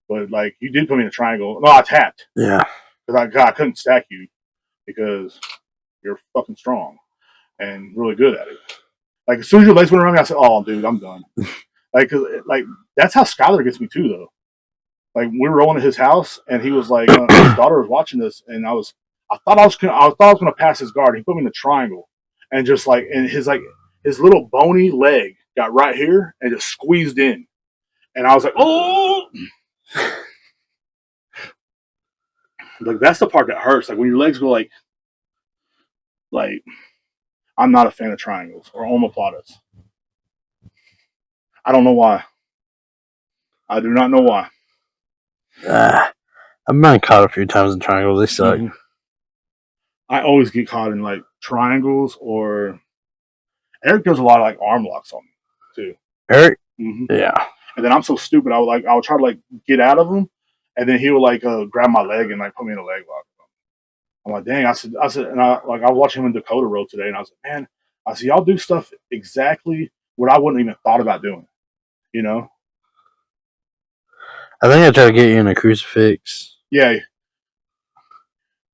But like you did put me in a triangle. No, I tapped. Yeah. Because I couldn't stack you because You're fucking strong and really good at it. Like as soon as your legs went around me, I said, "Oh, dude, I'm done." Like that's how Skylar gets me too, though. Like we were rolling at his house, and he was like, his daughter was watching this, and I thought I was gonna pass his guard. He put me in a triangle, and just like, and his little bony leg got right here and just squeezed in, and I was like, oh, like that's the part that hurts. Like when your legs go like I'm not a fan of triangles or omoplatas. I don't know why. I do not know why. I've been caught a few times in triangles. They suck. Mm-hmm. I always get caught in like triangles, or Eric does a lot of like arm locks on me too. Eric? Mm-hmm. Yeah. And then I'm so stupid. I would try to like get out of him, and then he would like grab my leg and like put me in a leg lock. I'm like, dang. I said, and I was watching him in Dakota Road today, and I was like, man, I said, y'all do stuff exactly what I wouldn't even thought about doing. You know? I think I tried to get you in a crucifix. Yeah.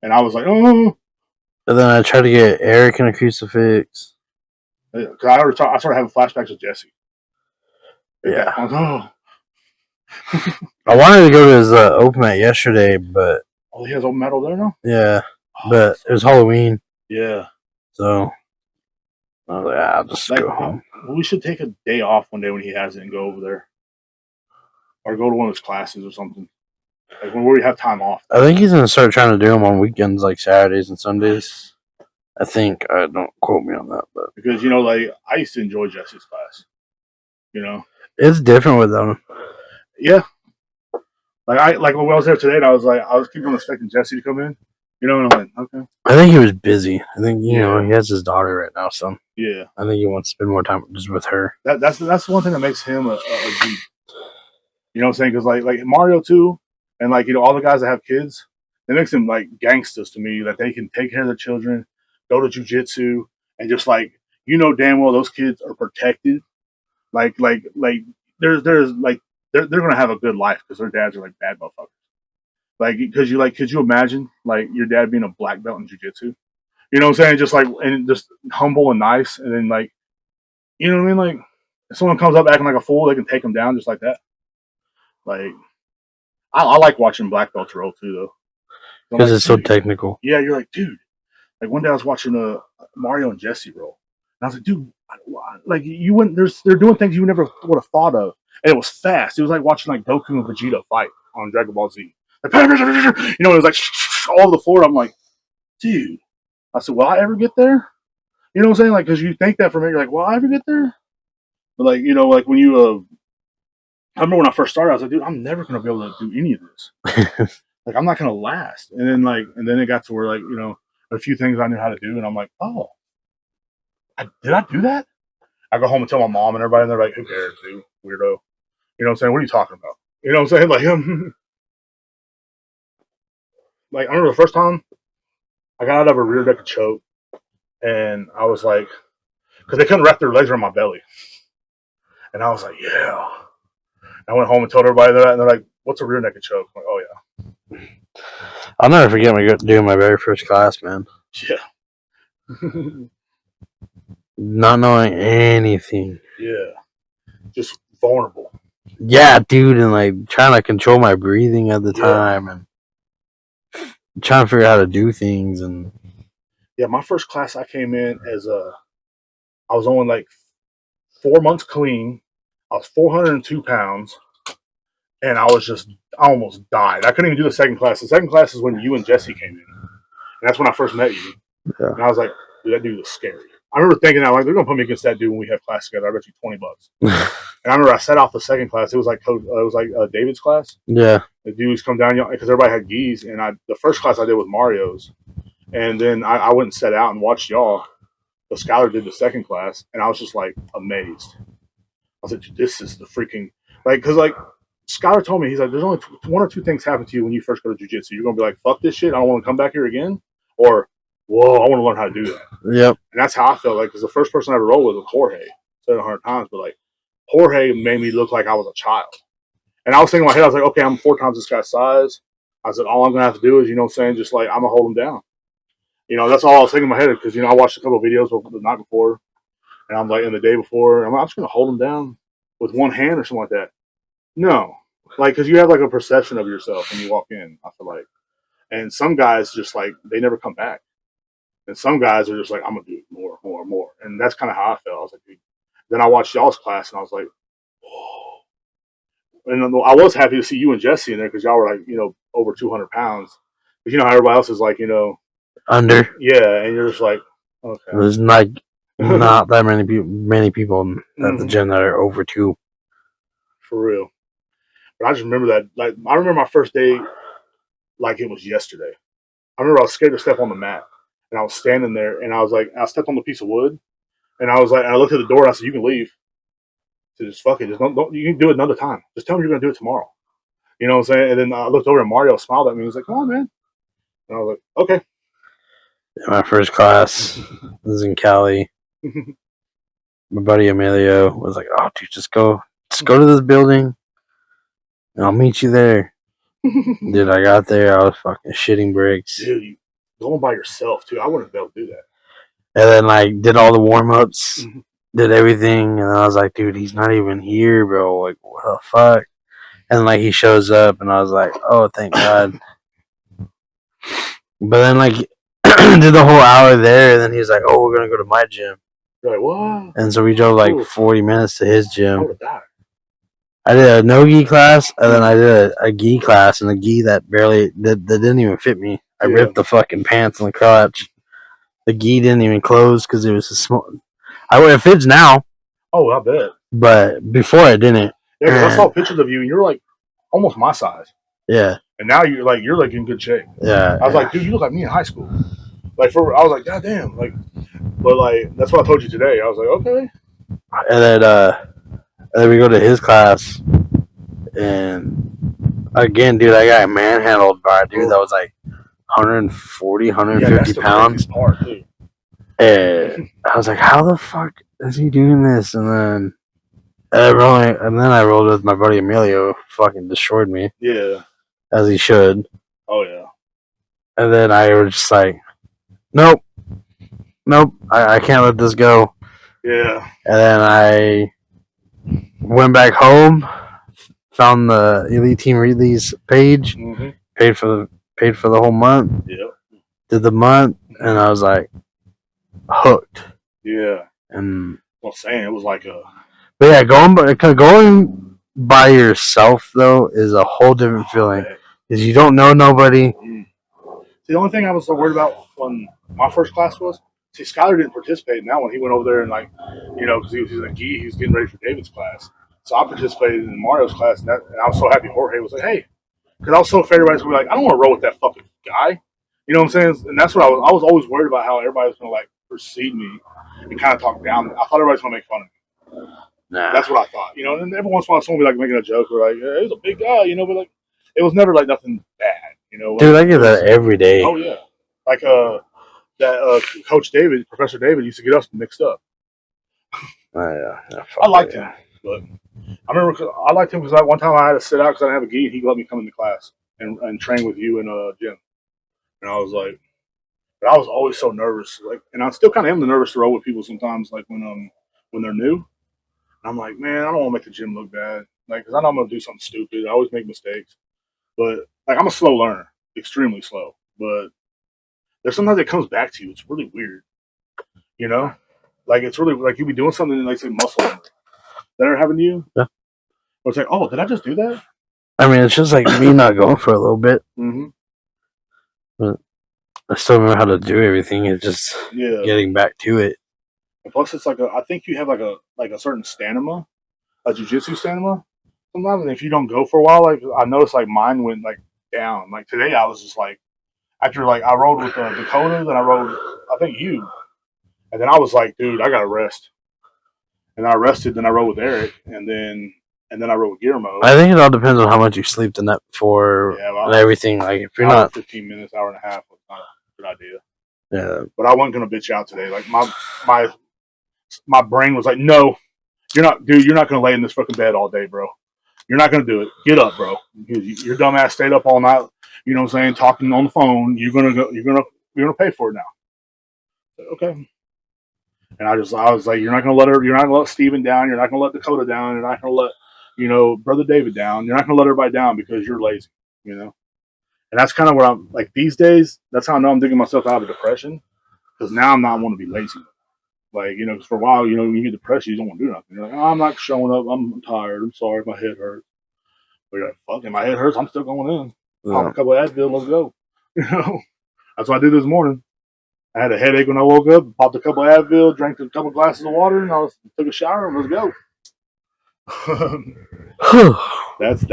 And I was like, oh. And then I tried to get Eric in a crucifix. Because I started having flashbacks of Jesse. Yeah. I was like, oh. I wanted to go to his open mat yesterday, but He has open metal there now? Yeah. But it was Halloween. Yeah. So I was like, I'll just go home. We should take a day off one day when he has it and go over there. Or go to one of his classes or something. Like when we have time off. I think he's going to start trying to do them on weekends, like Saturdays and Sundays. I think. Don't quote me on that. But because, you know, like, I used to enjoy Jesse's class. You know? It's different with them. Yeah. Like when I was there today, and I was keeping on expecting Jesse to come in. You know, and I'm like, okay. I think he was busy. I think, you know, he has his daughter right now, so yeah. I think he wants to spend more time just with her. That's one thing that makes him a G. You know what I'm saying? Because like Mario too, and like, you know, all the guys that have kids, it makes them like gangsters to me, that they can take care of their children, go to jujitsu, and just like, you know, damn well those kids are protected. Like there's like they're gonna have a good life because their dads are like bad motherfuckers. Like, because could you imagine like your dad being a black belt in jujitsu? You know what I'm saying? Just like, and just humble and nice, and then like, you know what I mean? Like, if someone comes up acting like a fool, they can take them down just like that. Like, I like watching black belts roll too, though. Because it's so technical. Yeah, you're like, dude. Like one day I was watching Mario and Jesse roll, and I was like, dude, like you wouldn't. They're doing things you never would have thought of, and it was fast. It was like watching like Goku and Vegeta fight on Dragon Ball Z. Like, you know, it was like all over the floor. I'm like, dude. I said, will I ever get there? You know what I'm saying? Like, because you think that for me, you're like, will I ever get there? But like, you know, like when you, I remember when I first started, I was like, dude, I'm never gonna be able to do any of this. Like, I'm not gonna last. And then it got to where like, you know, a few things I knew how to do, and I'm like, oh, did I do that? I go home and tell my mom and everybody, and they're like, who cares, dude, weirdo. You know what I'm saying? What are you talking about? You know what I'm saying? Like, like I remember the first time I got out of a rear naked choke, and I was like, because they couldn't wrap their legs around my belly, and I was like, yeah. I went home and told everybody that, and they're like, what's a rear naked choke? I'm like, oh yeah. I'll never forget me doing my very first class, man. Yeah. Not knowing anything. Yeah. Just vulnerable. Yeah, dude, and like trying to control my breathing at the time, and trying to figure out how to do things. And yeah, my first class I came in as I was only like 4 months clean. I was 402 pounds, and I almost died. I couldn't even do the second class. The second class is when you and Jesse came in, and that's when I first met you. Yeah. And I was like, dude, that dude was scary. I remember thinking that, like, they're gonna put me against that dude when we have class together. I bet you $20. And I remember I set off the second class. It was like David's class. Yeah. The dudes come down because everybody had gis, and the first class I did was Mario's, and then I went and set out and watched y'all. The Skylar did the second class, and I was just like amazed. I was like, this is the freaking because Skylar told me, he's like, there's only one or two things happen to you when you first go to jiu-jitsu. You're gonna be like, fuck this shit, I don't want to come back here again, or whoa, I want to learn how to do that. Yep. And that's how I felt like, because the first person I ever rolled with was Jorge. Said it 100 times, but like Jorge made me look like I was a child. And I was thinking in my head, I was like, okay, I'm 4 times this guy's size. I said, all I'm gonna have to do is, you know what I'm saying, just like I'm gonna hold him down. That's all I was thinking in my head because I watched a couple of videos the night before, and I'm like, in the day before, I'm just gonna hold them down with one hand or something like that. No, like because you have like a perception of yourself when you walk in. I feel like, and some guys just like they never come back, and some guys are just like I'm gonna do more, more, more, and that's kind of how I felt. I was like, dude. Then I watched y'all's class, and I was like, whoa. And I was happy to see you and Jesse in there because y'all were like over 200 pounds. Because how everybody else is like Under. yeah, and you're just like okay. There's not that many people at the gym that are over 2. For real. But I just remember that. Like I remember my first day like it was yesterday. I remember I was scared to step on the mat, and I was standing there, and I was like, I stepped on the piece of wood, and I was like, and I looked at the door, and I said, "You can leave. So just fuck it. Just don't. You can do it another time. Just tell me you're gonna do it tomorrow." You know what I'm saying? And then I looked over, and Mario smiled at me. He was like, "Come on, man." And I was like, "Okay." My first class was in Cali. My buddy Emilio was like, "Oh, dude, just go to this building, and I'll meet you there." Dude, I got there, I was fucking shitting bricks. Dude, you going by yourself too. I wouldn't be able to do that. And then like did all the warm ups, did everything, and I was like, "Dude, he's not even here, bro. Like, what the fuck?" And like he shows up, and I was like, "Oh, thank God." But then like did the whole hour there, and then he was like, "Oh, we're gonna go to my gym." You're like, what? And so we drove like 40 minutes to his I gym. would have died. I did a no gi class, and then I did a gi class, and a gi that didn't even fit me. I ripped the fucking pants in the crotch. The gi didn't even close because it was a small. It fits now. Oh, I bet. But before it didn't. Yeah, because I saw pictures of you, and you're like almost my size. Yeah. And now you're like in good shape. Yeah. I was like, dude, you look like me in high school. I was like, God damn, but like that's what I told you today. I was like, okay. And then we go to his class, and again, dude, I got manhandled by a dude that was like 140, 150 pounds. Part, too. And I was like, how the fuck is he doing this? And then I rolled with my buddy Emilio, who fucking destroyed me. Yeah. As he should. Oh, yeah. And then I was just like, nope, I can't let this go. Yeah. And then I went back home, found the Elite Team Release page, paid for the whole month. Yeah. Did the month, and I was like, hooked. Yeah. And well, saying it was like a. But yeah, going by yourself though is a whole different feeling because you don't know nobody. See, the only thing I was so worried about when my first class was, Skyler didn't participate in that one. He went over there and because he was in a gi, he was getting ready for David's class. So I participated in Mario's class, and I was so happy Jorge was like, hey, because I was so afraid everybody's gonna be like, I don't want to roll with that fucking guy. You know what I'm saying? And that's what I was always worried about, how everybody was gonna like precede me and kind of talk down. I thought everybody was gonna make fun of me. Nah. That's what I thought. And every once in a while someone would be like making a joke or like, hey, he's a big guy, but like it was never like nothing bad, Dude, I get that every day. Oh yeah. Like that Coach David, Professor David used to get us mixed up. Yeah. I liked him, but I remember I liked him because one time I had to sit out because I didn't have a gi, and he let me come into class and train with you in a gym. And I was like, but I was always so nervous, like, and I still kind of am nervous to roll with people sometimes, like when they're new. And I'm like, man, I don't want to make the gym look bad, like, because I know I'm gonna do something stupid. I always make mistakes, but like I'm a slow learner, extremely slow. But there's sometimes it comes back to you. It's really weird, Like it's really like you be doing something like say muscle memory that are happening to you. Yeah. Or it's like, oh, did I just do that? I mean, it's just like me not going for a little bit. Mm-hmm. But I still know how to do everything. It's just getting back to it. And plus, it's like I think you have like a certain stamina, a jiu-jitsu stamina. Sometimes, and if you don't go for a while, like I noticed, like mine went like down. Like today, I was just like, after like I rode with Dakota, then I rode, I think you, and then I was like, dude, I gotta rest. And I rested, then I rode with Eric, and then I rode with Guillermo. I think it all depends on how much you sleep the night before and everything. Like if you're not 15 minutes, hour and a half was not a good idea. Yeah. But I wasn't gonna bitch out today. Like my brain was like, no, you're not, dude. You're not gonna lay in this fucking bed all day, bro. You're not gonna do it. Get up, bro. Your dumb ass stayed up all night. You know what I'm saying? Talking on the phone. You're gonna pay for it now. Okay. And I was like, you're not gonna let Steven down. You're not gonna let Dakota down. You're not gonna let, brother David down. You're not gonna let everybody down because you're lazy, you know. And that's kind of what I'm like these days. That's how I know I'm digging myself out of depression because now I'm not want to be lazy. Like, 'cause for a while, when you get depressed, you don't want to do nothing. You're like, oh, I'm not showing up. I'm tired. I'm sorry. My head hurts. But you're like, fuck it, my head hurts. I'm still going in. Pop Yeah. a couple of Advil. Let's go. That's what I did this morning. I had a headache when I woke up. Popped a couple of Advil. Drank a couple glasses of water, and took a shower. And let's go. That's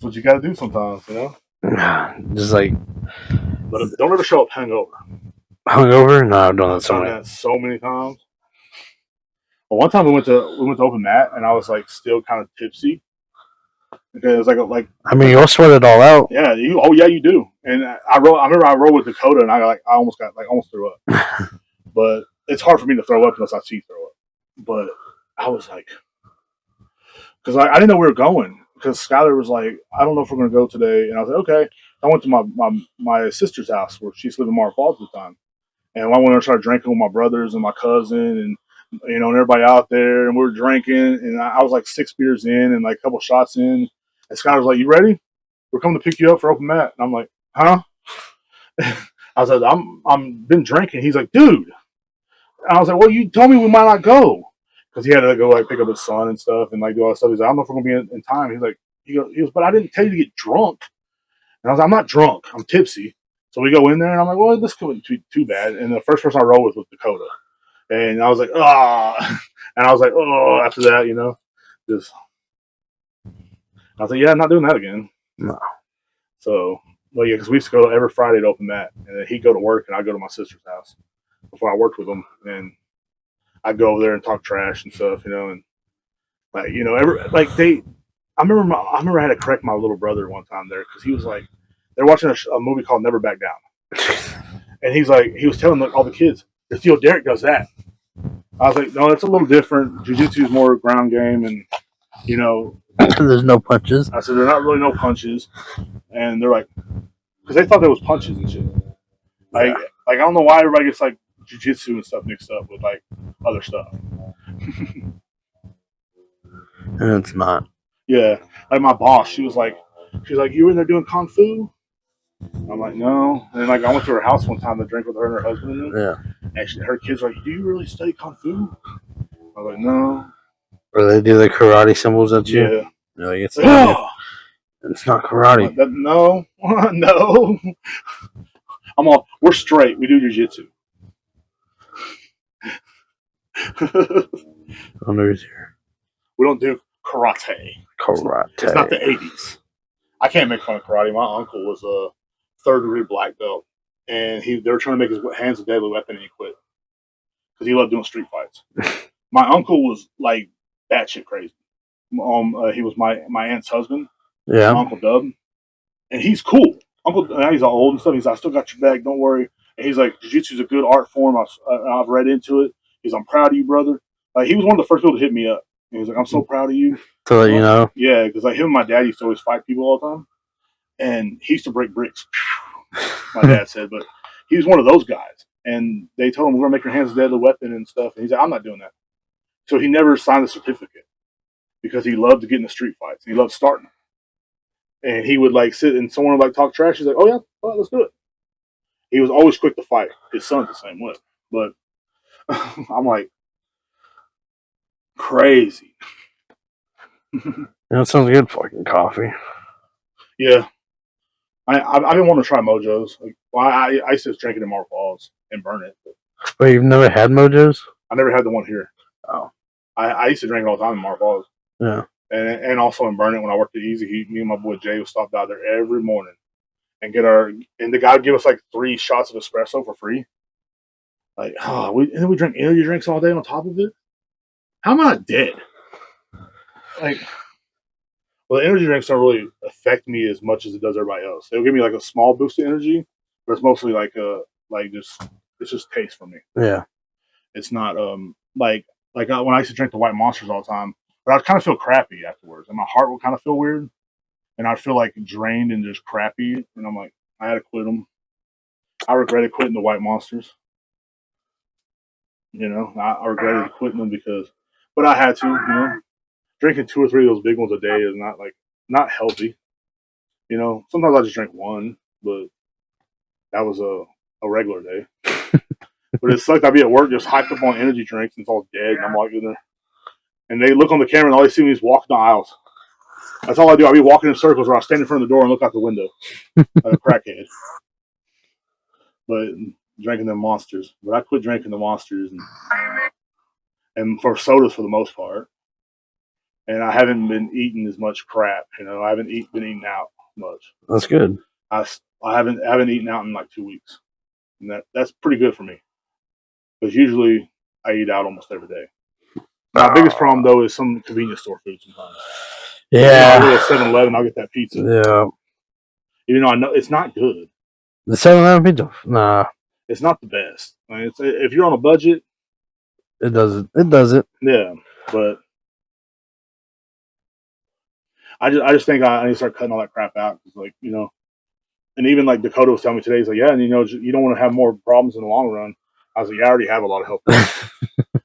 what you got to do sometimes. Just like But don't ever show up hungover. hungover. No, I've done that I've so done many. that so many times. But one time we went to open mat, and I was like still kind of tipsy. Okay, it was like I mean, you'll sweat it all out. yeah, you do. And I remember I rode with Dakota, and I almost threw up. But it's hard for me to throw up unless I see throw up. But I was like, because I didn't know we were going. Because Skylar was like, I don't know if we're gonna go today, and I was like, okay. I went to my sister's house where she's living in Mar Falls at the time, and I went and started drinking with my brothers and my cousin, and and everybody out there, and we were drinking, and I was like 6 beers in and like a couple shots in, and Skylar was like, "You ready? We're coming to pick you up for open mat." And I'm like, "Huh?" I was like, I'm been drinking." He's like, "Dude." And I was like, "Well, you told me we might not go." Because he had to go like pick up his son and stuff and like do all that stuff. He's like, "I don't know if we're gonna be in time." He's like, he goes, "But I didn't tell you to get drunk." And I was like, "I'm not drunk. I'm tipsy." So we go in there and I'm like, "Well, this couldn't be too bad." And the first person I rolled with was Dakota. And I was like, "Ah," and I was like, "Oh," after that, just I was like, "Yeah, I'm not doing that again." No. So, well, yeah, because we used to go every Friday to open mat, and then he'd go to work, and I'd go to my sister's house before I worked with him, and I'd go over there and talk trash and stuff, and like, every like they. I remember I had to correct my little brother one time there because he was like, they're watching a movie called Never Back Down, and he was telling all the kids, "If Theo Derek does that." I was like, "No, it's a little different. Jiu-jitsu is more ground game, and you know." There's no punches. I said, "They're not really no punches," and they're like, because they thought there was punches and shit. Like, Yeah. like I don't know why everybody gets like jujitsu and stuff mixed up with like other stuff. And it's not. Yeah, like my boss, she was like, "You were in there doing kung fu?" I'm like, "No." And like I went to her house one time to drink with her and her husband in Yeah. and her kids were like, "Do you really study kung fu?" I was like, "No." Or they do the karate symbols at you. Yeah. You know, you get stabbed. Oh, It's not karate. no, no. We're straight. We do jujitsu. Under here. We don't do karate. Karate. It's not the 80s. I can't make fun of karate. My uncle was a third-degree black belt, and they were trying to make his hands a deadly weapon, and he quit because he loved doing street fights. My uncle was like batshit crazy. He was my aunt's husband, Yeah. my Uncle Dub, and he's cool. Uncle now he's all old and stuff. He's like, "I still got your back. Don't worry." And he's like, "Jiu-jitsu is a good art form. I've read into it." He's, "I'm proud of you, brother." Like he was one of the first people to hit me up. And he's like, "I'm so proud of you." To let you know. Yeah, because like him and my dad used to always fight people all the time, and he used to break bricks. My dad said, but he was one of those guys. And they told him, "We're gonna make your hands a deadly weapon and stuff." And he's like, "I'm not doing that." So he never signed a certificate because he loved to get in the street fights. He loved starting them. And he would like sit and someone would like talk trash. He's like, "Oh yeah, well, let's do it." He was always quick to fight. His son's the same way. But I'm like, crazy. That sounds good. Fucking coffee. Yeah. I've been wanting to try Mojo's. Like, well, I used to just drink it in Mar Falls and burn it. Wait, you've never had Mojos? I never had the one here. Oh. I used to drink it all the time in Mar Falls. Yeah. And also in Burn It when I worked at Easy Heat. Me and my boy Jay would stop out there every morning and and the guy would give us like 3 shots of espresso for free. Like, and then we drink energy drinks all day on top of it. How am I not dead? Like, well, the energy drinks don't really affect me as much as it does everybody else. They'll give me like a small boost of energy, but it's mostly it's just taste for me. Yeah. It's not when I used to drink the white monsters all the time, but I'd kind of feel crappy afterwards, and my heart would kind of feel weird, and I'd feel like drained and just crappy, and I'm like, I had to quit them. I regretted quitting the white monsters. You know, I regretted quitting them but I had to. You know, drinking 2 or 3 of those big ones a day is not healthy. You know, sometimes I just drink one, but that was a regular day. But it sucked. I'd be at work just hyped up on energy drinks and it's all dead. And I'm like, and they look on the camera and all they see me is walking the aisles. That's all I do. I'll be walking in circles where I stand in front of the door and look out the window like a crackhead. But drinking them monsters. But I quit drinking the monsters and for sodas for the most part. And I haven't been eating as much crap. You know, I haven't been eating out much. That's good. I haven't eaten out in like 2 weeks, and that's pretty good for me because usually I eat out almost every day. My biggest problem though is some convenience store food sometimes. Yeah, I'll go to 7-Eleven, I'll get that pizza. Yeah, even though I know it's not good. The 7-Eleven pizza, nah, it's not the best. I mean, if you're on a budget, it doesn't. It doesn't. Yeah, but I just think I need to start cutting all that crap out. Cause like and even like Dakota was telling me today, he's like, yeah, and you don't want to have more problems in the long run. I was like, yeah, I already have a lot of health problems.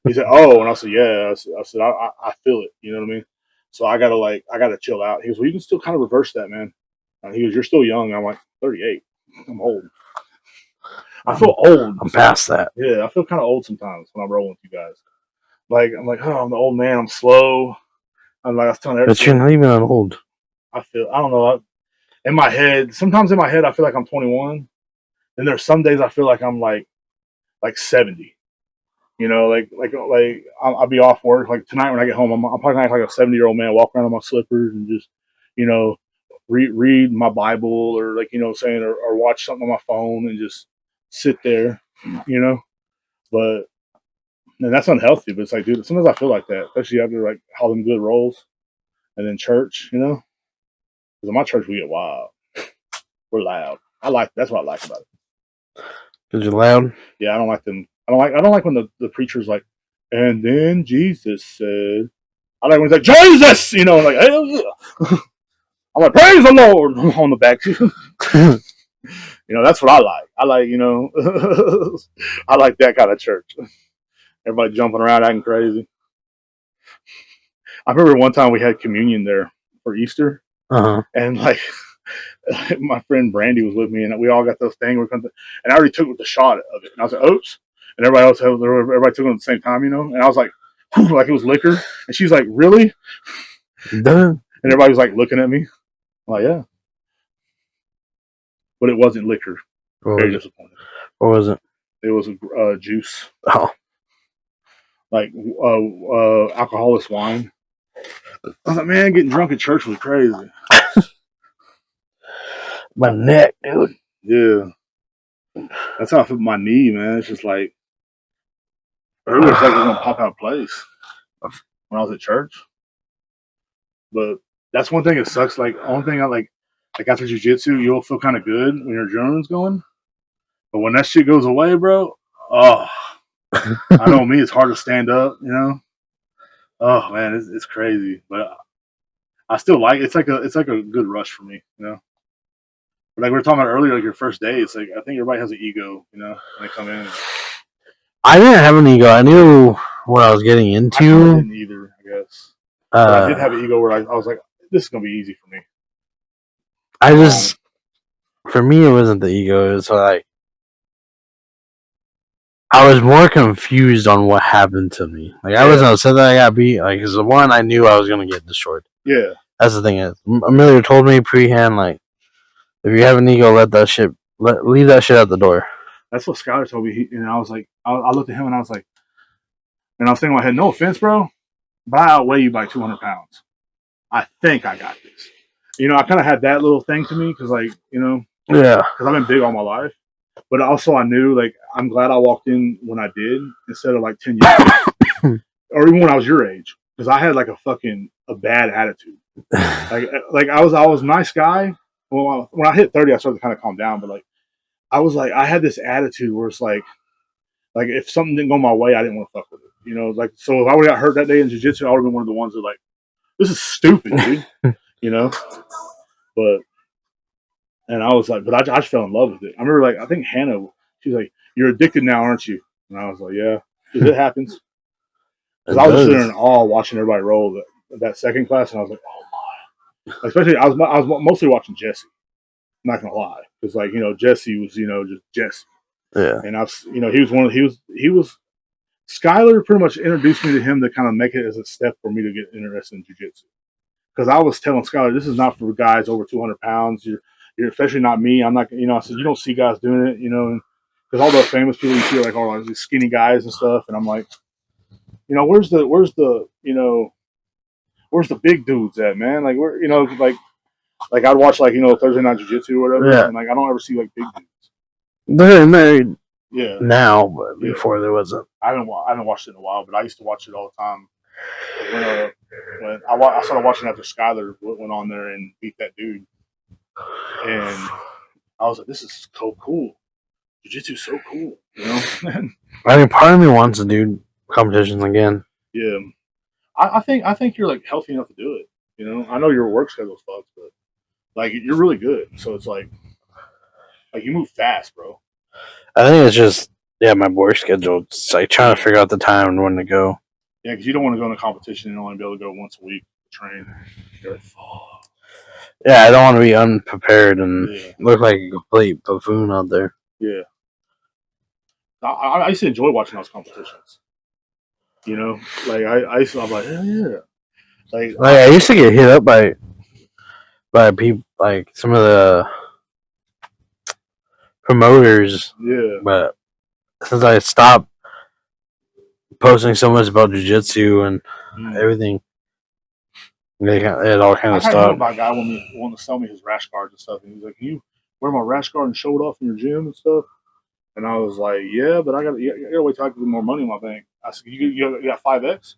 He said, oh, and I said, yeah. I said, I feel it. You know what I mean? So I gotta chill out. He goes, well, you can still kind of reverse that, man. He goes, you're still young. I'm like, 38. I'm old. I feel old. I'm past that. Yeah, I feel kind of old sometimes when I'm rolling with you guys. Like I'm like, oh, I'm the old man. I'm slow. I'm like, I was telling everything. But you're not even that old. I don't know. In my head, sometimes in my head, I feel like I'm 21. And there's some days I feel like I'm like 70. You know, I'll be off work. Like tonight when I get home, I'm probably gonna act like a 70-year-old man, walk around in my slippers and just, you know, read my Bible or saying or watch something on my phone and just sit there, you know. But and that's unhealthy. But it's like, dude, sometimes I feel like that, especially after like all them good rolls and then church, you know. Because in my church we get wild, we're loud. That's what I like about it. Because you're loud. Yeah, I don't like them. I don't like when the preacher's like, and then Jesus said. I like when he's like, Jesus! Like, hey, I'm like, praise the Lord on the back. That's what I like. I like, I like that kind of church. Everybody jumping around acting crazy. I remember one time we had communion there for Easter. And like, my friend Brandy was with me, and we all got those things. And I already took the shot of it. And I was like, oops. And everybody took it at the same time, And I was like, like it was liquor. And she's like, really? Duh. And everybody was like looking at me. I'm like, yeah. But it wasn't liquor. Very disappointed. What was it? It was a juice. Oh. Like alcoholic wine. I was like, man, getting drunk at church was crazy. My neck, dude. Yeah. That's how I feel my knee, man. It's just like earlier it's like it was gonna pop out of place when I was at church. But that's one thing that sucks. Like only thing I like after jiu-jitsu, you'll feel kind of good when your adrenaline's going. But when that shit goes away, bro, I know me, it's hard to stand up, Oh man, it's crazy. But I still like it's like a good rush for me, But like we were talking about earlier, like your first day, it's like I think everybody has an ego, when they come in. I didn't have an ego. I knew what I was getting into. I didn't either, I guess. But I did have an ego where I was like, this is gonna be easy for me. For me, it wasn't the ego. It was like I was more confused on what happened to me. Like I wasn't upset that I got beat. Like, because the one I knew I was gonna get destroyed. Yeah, that's the thing. Is Amelia told me pre-hand, like, if you have an ego, leave that shit at the door. That's what Skyler told me. And I was like, I looked at him and I was like, and I was thinking in my head, no offense, bro, but I outweigh you by 200 pounds. I think I got this. I kind of had that little thing to me because, like, yeah, because I've been big all my life. But also, I knew, like, I'm glad I walked in when I did instead of like 10 years or even when I was your age, because I had like a bad attitude. like I was a nice guy. Well, when I hit 30, I started to kind of calm down. But like, I had this attitude where it's like if something didn't go my way, I didn't want to fuck with it. Like, so if I would have got hurt that day in jiu-jitsu, I would have been one of the ones that like, this is stupid, dude. But and I was like, but I just fell in love with it. I remember, like, I think Hannah, she's like, you're addicted now, aren't you? And I was like, yeah. because it happens. Because I was just there in awe watching everybody roll that second class, and I was like, oh my. Especially, I was mostly watching Jesse. I'm not gonna lie, because like Jesse was just Jesse, Yeah. and he was he was Skyler pretty much introduced me to him to kind of make it as a step for me to get interested in jiu-jitsu. Because I was telling Skyler, this is not for guys over 200 pounds. You're especially not me. I'm not. I said you don't see guys doing it. Because all the famous people you see are like all these skinny guys and stuff, and I'm like, where's the big dudes at, man? Like where like I'd watch like Thursday Night Jiu-Jitsu or whatever, and like I don't ever see like big dudes. They're married Yeah. now, but before there wasn't. I haven't watched it in a while, but I used to watch it all the time. When I started watching after Skyler went on there and beat that dude, and I was like, this is so cool. Jiu-Jitsu's so cool, I mean, part of me wants to do competitions again. Yeah, I think you're like healthy enough to do it. I know your work schedule's fucked, but like you're really good. So it's like you move fast, bro. I think it's just my work schedule. It's like trying to figure out the time and when to go. Yeah, because you don't want to go in a competition and only be able to go once a week to train. You're like, fuck. Yeah, I don't want to be unprepared and look like a complete buffoon out there. Yeah. I used to enjoy watching those competitions. Like I'm like, hell yeah. Like I used to get hit up by people, like some of the promoters. Yeah. But since I stopped posting so much about jiu-jitsu and everything, it all kind of stopped. I had a guy wanting to sell me his rash guards and stuff, and he's like, "Can you wear my rash guard and show it off in your gym and stuff?" And I was like, "Yeah, but I gotta wait till I get more money in my bank." I said, "You got 5X?"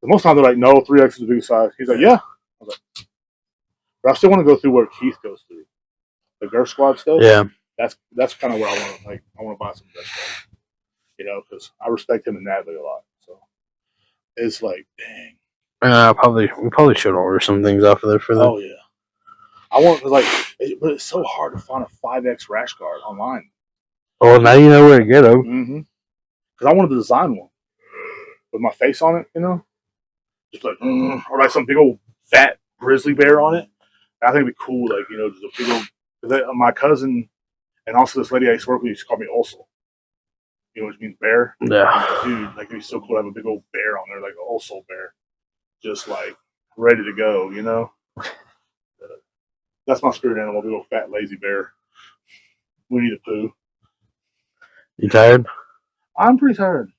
Most times they're like, "No, 3X is the biggest size." He's like, "Yeah." I was like, "But I still want to go through what Keith goes through, the Gurf Squad stuff." Yeah, that's kind of what I want. Like, I want to buy some Gurf Squad, because I respect him and Natalie a lot. So it's like, dang. we probably should order some things off of there for them. Oh yeah, I want to but it's so hard to find a 5X rash guard online. Well, now you know where to get them. Mm-hmm. Because I wanted to design one with my face on it, just like or like some big old fat grizzly bear on it. I think it'd be cool, like just a big old. Because my cousin and also this lady I used to work with used to call me Olso. Which means bear. Yeah, dude, like it'd be so cool to have a big old bear on there, like an Olso bear, just like ready to go. That's my spirit animal, big old fat lazy bear. We need a poo. You tired? I'm pretty tired.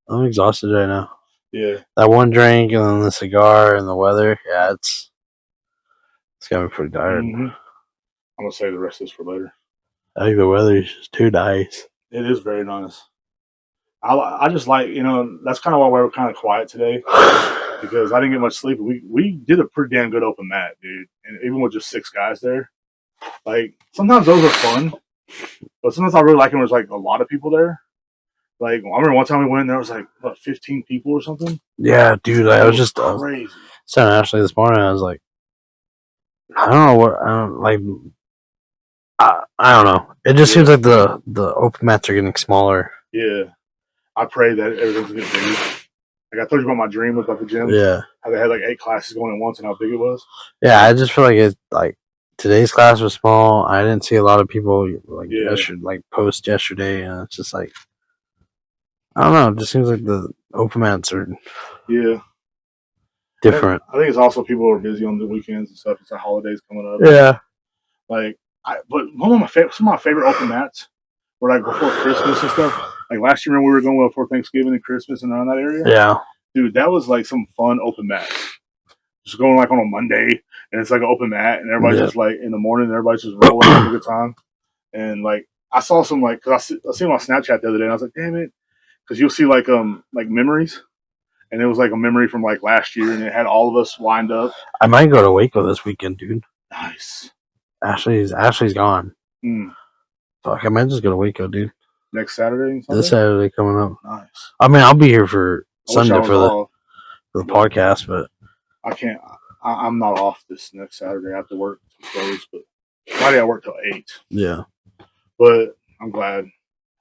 I'm exhausted right now. Yeah. That one drink and then the cigar and the weather. Yeah, it's got me pretty tired. Mm-hmm. I'm gonna save the rest of this for later. I think the weather is just too nice. It is very nice. I just like that's kind of why we were kind of quiet today because I didn't get much sleep. We did a pretty damn good open mat, dude, and even with just 6 guys there, like sometimes those are fun, but sometimes I really like them when there's like a lot of people there. Like I remember one time we went and there was like 15 people or something. Yeah, dude, I was just crazy. Telling Ashley this morning, I was like, I don't know what I don't know. It just seems like the open mats are getting smaller. Yeah, I pray that everything's getting bigger. Like I told you about my dream about the gym. Yeah, how they had like 8 classes going at once and how big it was. Yeah, I just feel like it's like today's class was small. I didn't see a lot of people yesterday, post yesterday, and it's just like I don't know. It just seems like the open mats are different. I think it's also people are busy on the weekends and stuff. It's the holidays coming up. Yeah, but some of my favorite open mats were like before Christmas and stuff. Like last year when we were going before Thanksgiving and Christmas and around that area. Yeah, dude, that was like some fun open mats. Just going like on a Monday and it's like an open mat and everybody's just like in the morning and everybody's just rolling having a good time. And like I saw some because I seen on Snapchat the other day and I was like, damn it, because you'll see like memories. And it was like a memory from like last year, and it had all of us lined up. I might go to Waco this weekend, dude. Nice. Ashley's gone. Fuck, I might just go to Waco, dude. Next Saturday? This Saturday coming up. Nice. I mean, I'll be here for Sunday for the podcast, but I can't. I'm not off this next Saturday. I have to work till close, but Friday I work till 8. Yeah. But I'm glad.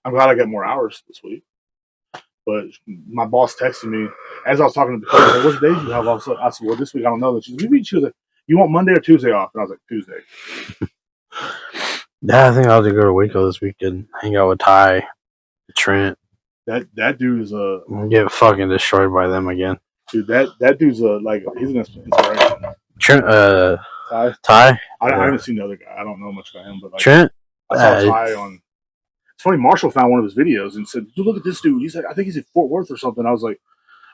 I got more hours this week. But my boss texted me as I was talking to the coach. Like, "What days you have?" I said, "Well, this week I don't know." She's like, "She was like, you want Monday or Tuesday off?" And I was like, "Tuesday." Yeah, I think I'll have to go to Waco this weekend. Hang out with Ty, Trent. That dude is a Get fucking destroyed by them again. dude. That dude's a he's an inspiration. Trent, Ty. I haven't seen the other guy. I don't know much about him, but like Trent. I saw Ty on. It's funny. Marshall found one of his videos and said, "Look at this dude. He's like, I think he's in Fort Worth or something." I was like,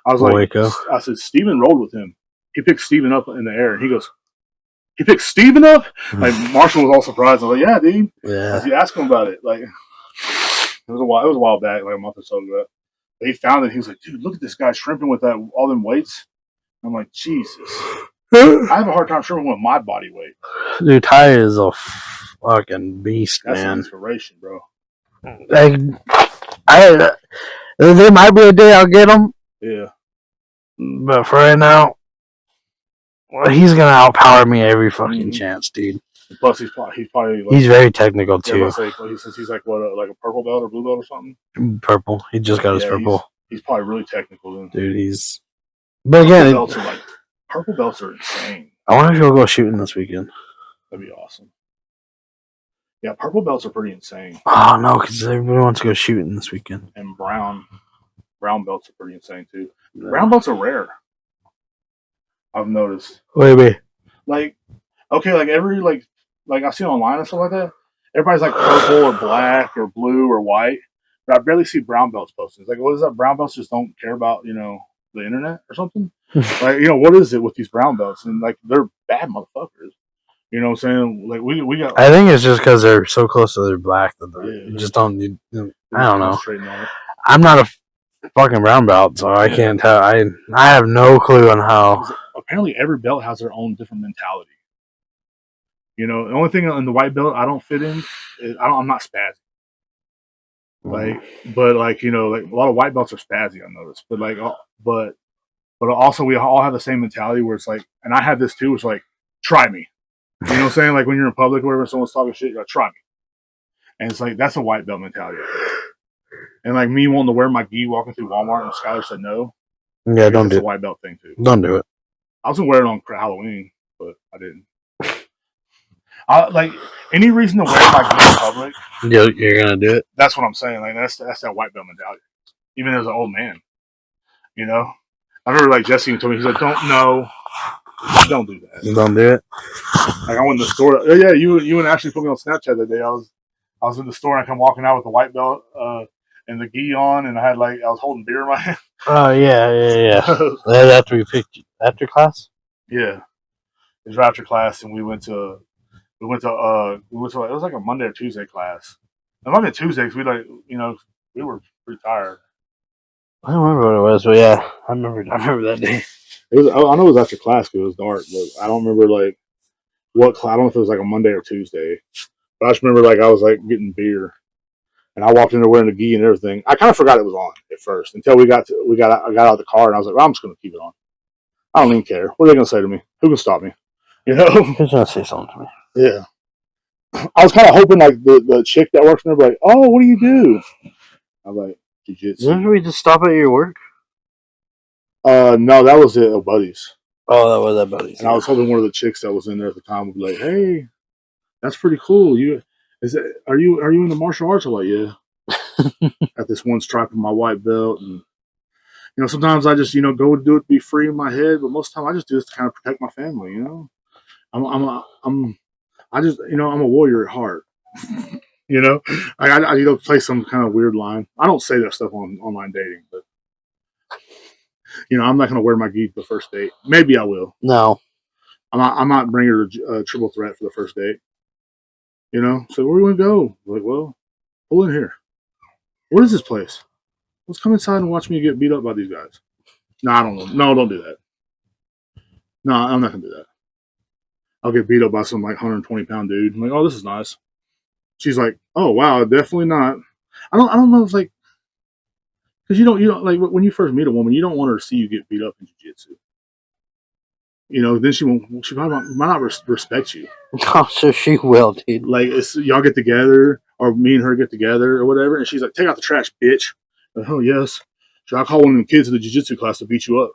Waco. I said, Steven rolled with him. He picked Steven up in the air, and he goes, "He picked Steven up." Like Marshall was all surprised. I was like, "Yeah, dude." Yeah. He asked him about it. Like it was a while back, like a month or so ago. But he found it. He was like, "Dude, look at this guy shrimping with that all them weights." I'm like, Jesus. I have a hard time shrimping with my body weight. Dude, Ty is a fucking beast, That's man. an inspiration, bro. Like, there might be a day I'll get him. Yeah. But for right now, well, he's gonna outpower me every fucking chance, dude. Plus, he's probably like, he's very technical too. He says he's like what, like a purple belt or blue belt or something. Purple. He just got his purple. He's probably really technical, then. Dude. He's. But again, purple belts are insane. I wonder if he'll go shooting this weekend. That'd be awesome. Yeah, purple belts are pretty insane. Oh no, because everybody wants to go shooting this weekend. And brown belts are pretty insane too. Yeah. Brown belts are rare. I've noticed. Maybe. Like, okay, like every like I've seen online and stuff like that. Everybody's like purple or black or blue or white, but I barely see brown belts posted. It's like, what is that? Brown belts just don't care about the internet or something. Like, what is it with these brown belts? And like, they're bad motherfuckers. You know what I'm saying? Like we got. I think it's just because they're so close to their black that they just don't need. I don't know. I'm not a fucking brown belt, so I can't tell. I have no clue on how. Apparently, every belt has their own different mentality. The only thing in the white belt I don't fit in is I'm not spazzy. Like, but like like a lot of white belts are spazzy. I noticed, but also we all have the same mentality where it's like, and I have this too. It's like, try me. You know what I'm saying? Like when you're in public or whatever, someone's talking shit, you're like, try me. And it's like, that's a white belt mentality. And like me wanting to wear my gi walking through Walmart and Skylar said no. Yeah, don't do it. It's a white belt thing too. Don't do it. I was going to wear it on Halloween, but I didn't. Like any reason to wear my gi in public. You're going to do it? That's what I'm saying. Like that's that white belt mentality. Even as an old man. I remember like Jesse told me, he's like, don't do that. Don't do it. Like I went in the store. Yeah, you and Ashley put me on Snapchat that day. I was in the store and I come walking out with the white belt and the gi on, and I had I was holding beer in my hand. Oh yeah. That after class. Yeah, it was after class, and we went to it was like a Monday or Tuesday class. It might have been Tuesday because we were pretty tired. I don't remember what it was, but yeah, I remember that day. I know it was after class because it was dark, but I don't remember like what class. I don't know if it was like a Monday or Tuesday, but I just remember like I was like getting beer, and I walked in there wearing the gi and everything. I kind of forgot it was on at first until I got out of the car, and I was like, well, I'm just gonna keep it on. I don't even care. What are they gonna say to me? Who can stop me? Who's gonna say something to me? Yeah. I was kind of hoping like the chick that works there would be like, oh, what do you do? I'm like, jiu-jitsu. Didn't we just stop at your work? No, that was it. Buddies. Oh, that was at Buddies. And I was hoping one of the chicks that was in there at the time would be like, "Hey, that's pretty cool. Are you in the martial arts?" I'm like, "Yeah." Got this one stripe in my white belt, and sometimes I just go do it to be free in my head, but most of the time I just do this to kind of protect my family. I'm a warrior at heart. I play some kind of weird line. I don't say that stuff on online dating, but. I'm not going to wear my gi the first date. Maybe I will. No. I'm not bringing her a triple threat for the first date. So where do we go? Like, well, pull in here. What is this place? Let's come inside and watch me get beat up by these guys. No, I don't know. No, don't do that. No, I'm not going to do that. I'll get beat up by some like 120-pound dude. I'm like, oh, this is nice. She's like, oh, wow, definitely not. I don't know if like, because you don't like when you first meet a woman, you don't want her to see you get beat up in jiu-jitsu. Then she might not respect you. Oh, so she will, dude. Like y'all get together, or me and her get together, or whatever, and she's like, "Take out the trash, bitch." Like, oh yes. Should I call one of the kids in the jiu-jitsu class to beat you up?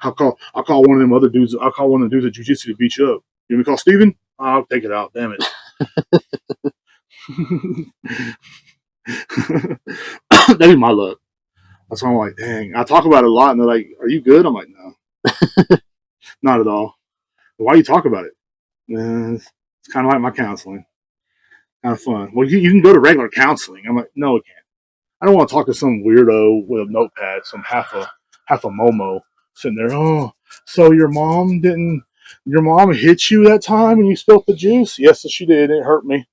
I'll call one of them other dudes. I'll call one of the dudes at jiu-jitsu to beat you up. You want me to call Steven? I'll take it out. Damn it. That is my luck. That's why I'm like, dang. I talk about it a lot, and they're like, "Are you good?" I'm like, "No, not at all." Why you talk about it? It's kind of like my counseling. Kind of fun. Well, you can go to regular counseling. I'm like, no, it can't. I don't want to talk to some weirdo with a notepad, some half a momo sitting there. Oh, so your mom hit you that time when you spilled the juice? Yes, she did. It hurt me.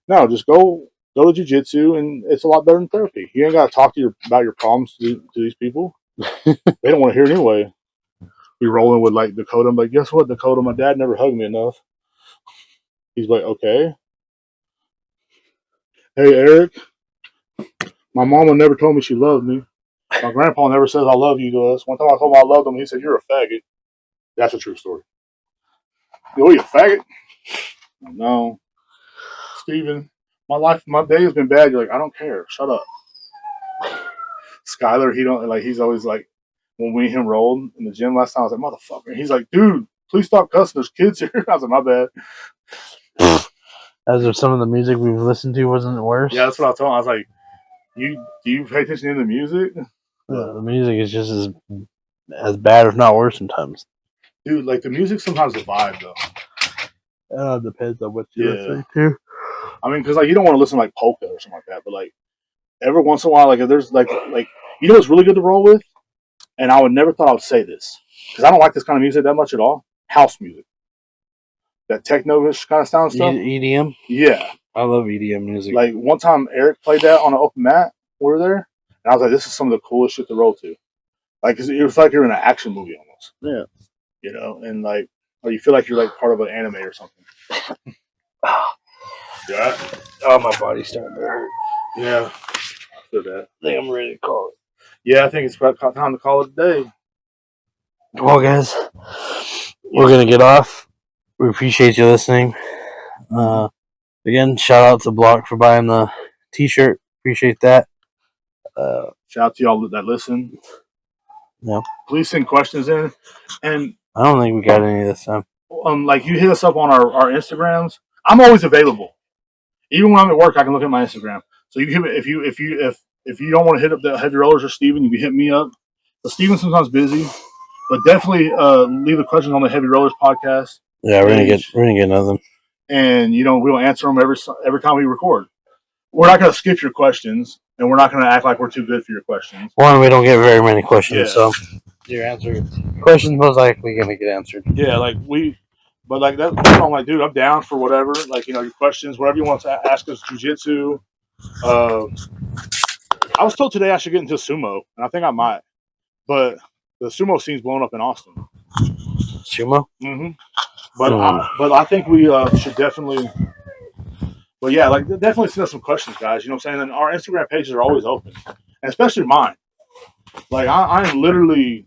No, just go to jiu-jitsu, and it's a lot better than therapy. You ain't got to talk about your problems to these people. They don't want to hear it anyway. Be rolling with like Dakota. I'm like, guess what, Dakota? My dad never hugged me enough. He's like, okay. Hey, Eric. My mama never told me she loved me. My grandpa never says I love you to us. One time I told him I loved him, he said, "You're a faggot." That's a true story. You a faggot? No. Steven, my day has been bad. You're like, I don't care. Shut up. Skyler, he's always like, when we and him rolled in the gym last time, I was like, motherfucker. He's like, dude, please stop cussing. There's kids here. I was like, my bad. As if some of the music we've listened to wasn't worse. Yeah, that's what I told him. I was like, do you pay attention to the music? The music is just as bad, if not worse, sometimes. Dude, like the music sometimes the vibe though. Depends on what you're listening to. I mean, because like you don't want to listen to like polka or something like that, but like every once in a while, like if there's like you know what's really good to roll with, and I would never thought I would say this because I don't like this kind of music that much at all. House music, that techno-ish kind of sound stuff. EDM. Yeah, I love EDM music. Like one time, Eric played that on an open mat. We were there, and I was like, "This is some of the coolest shit to roll to." Like, cause it was like you're in an action movie almost. Yeah, you know, and like, or you feel like you're like part of an anime or something. Yeah. Oh, my body's starting to hurt. Yeah. I feel that. I think I'm ready to call it. Yeah, I think it's about time to call it a day. Well, guys, we're gonna get off. We appreciate you listening. Again, shout out to Block for buying the T-shirt. Appreciate that. Shout out to y'all that listen. Yeah. Please send questions in, and I don't think we got any this time. Like you hit us up on our Instagrams. I'm always available. Even when I'm at work, I can look at my Instagram. So you can hit me if you don't want to hit up the Heavy Rollers or Steven, you can hit me up. But Steven's sometimes busy. But definitely leave the questions on the Heavy Rollers podcast. Yeah, we're gonna get nothing. And we'll answer them every time we record. We're not gonna skip your questions, and we're not gonna act like we're too good for your questions. One, we don't get very many questions, so your questions most likely gonna get answered. Yeah, but like that's I'm like, dude, I'm down for whatever. Like your questions, whatever you want to ask us, jiu-jitsu. I was told today I should get into sumo, and I think I might. But the sumo scene's blown up in Austin. Sumo? Mm-hmm. But I think we should definitely. But yeah, like definitely send us some questions, guys. You know what I'm saying? And our Instagram pages are always open, and especially mine. Like I'm literally,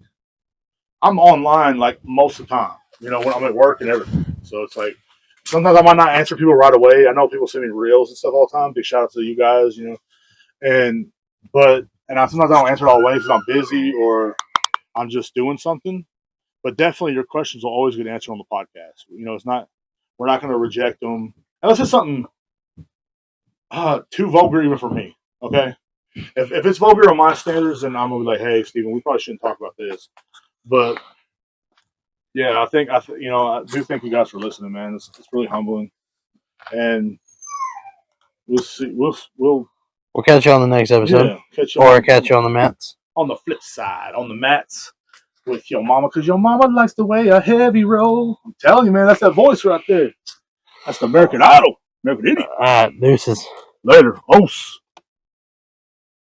I'm online like most of the time. When I'm at work and everything. So it's like sometimes I might not answer people right away. I know people send me reels and stuff all the time. Big shout out to you guys. And sometimes I don't answer it all the way because I'm busy or I'm just doing something. But definitely your questions will always get answered on the podcast. We're not going to reject them unless it's something too vulgar even for me. Okay, if it's vulgar on my standards, then I'm gonna be like, hey, Steven, we probably shouldn't talk about this. But yeah, I do thank you guys for listening, man. It's really humbling, and we'll see. We'll catch you on the next episode, catch you on the mats. On the flip side, on the mats with your mama, because your mama likes to weigh a heavy roll. I'm telling you, man, that's that voice right there. That's the American Idol, American Idiot. All right, deuces. Later, Os.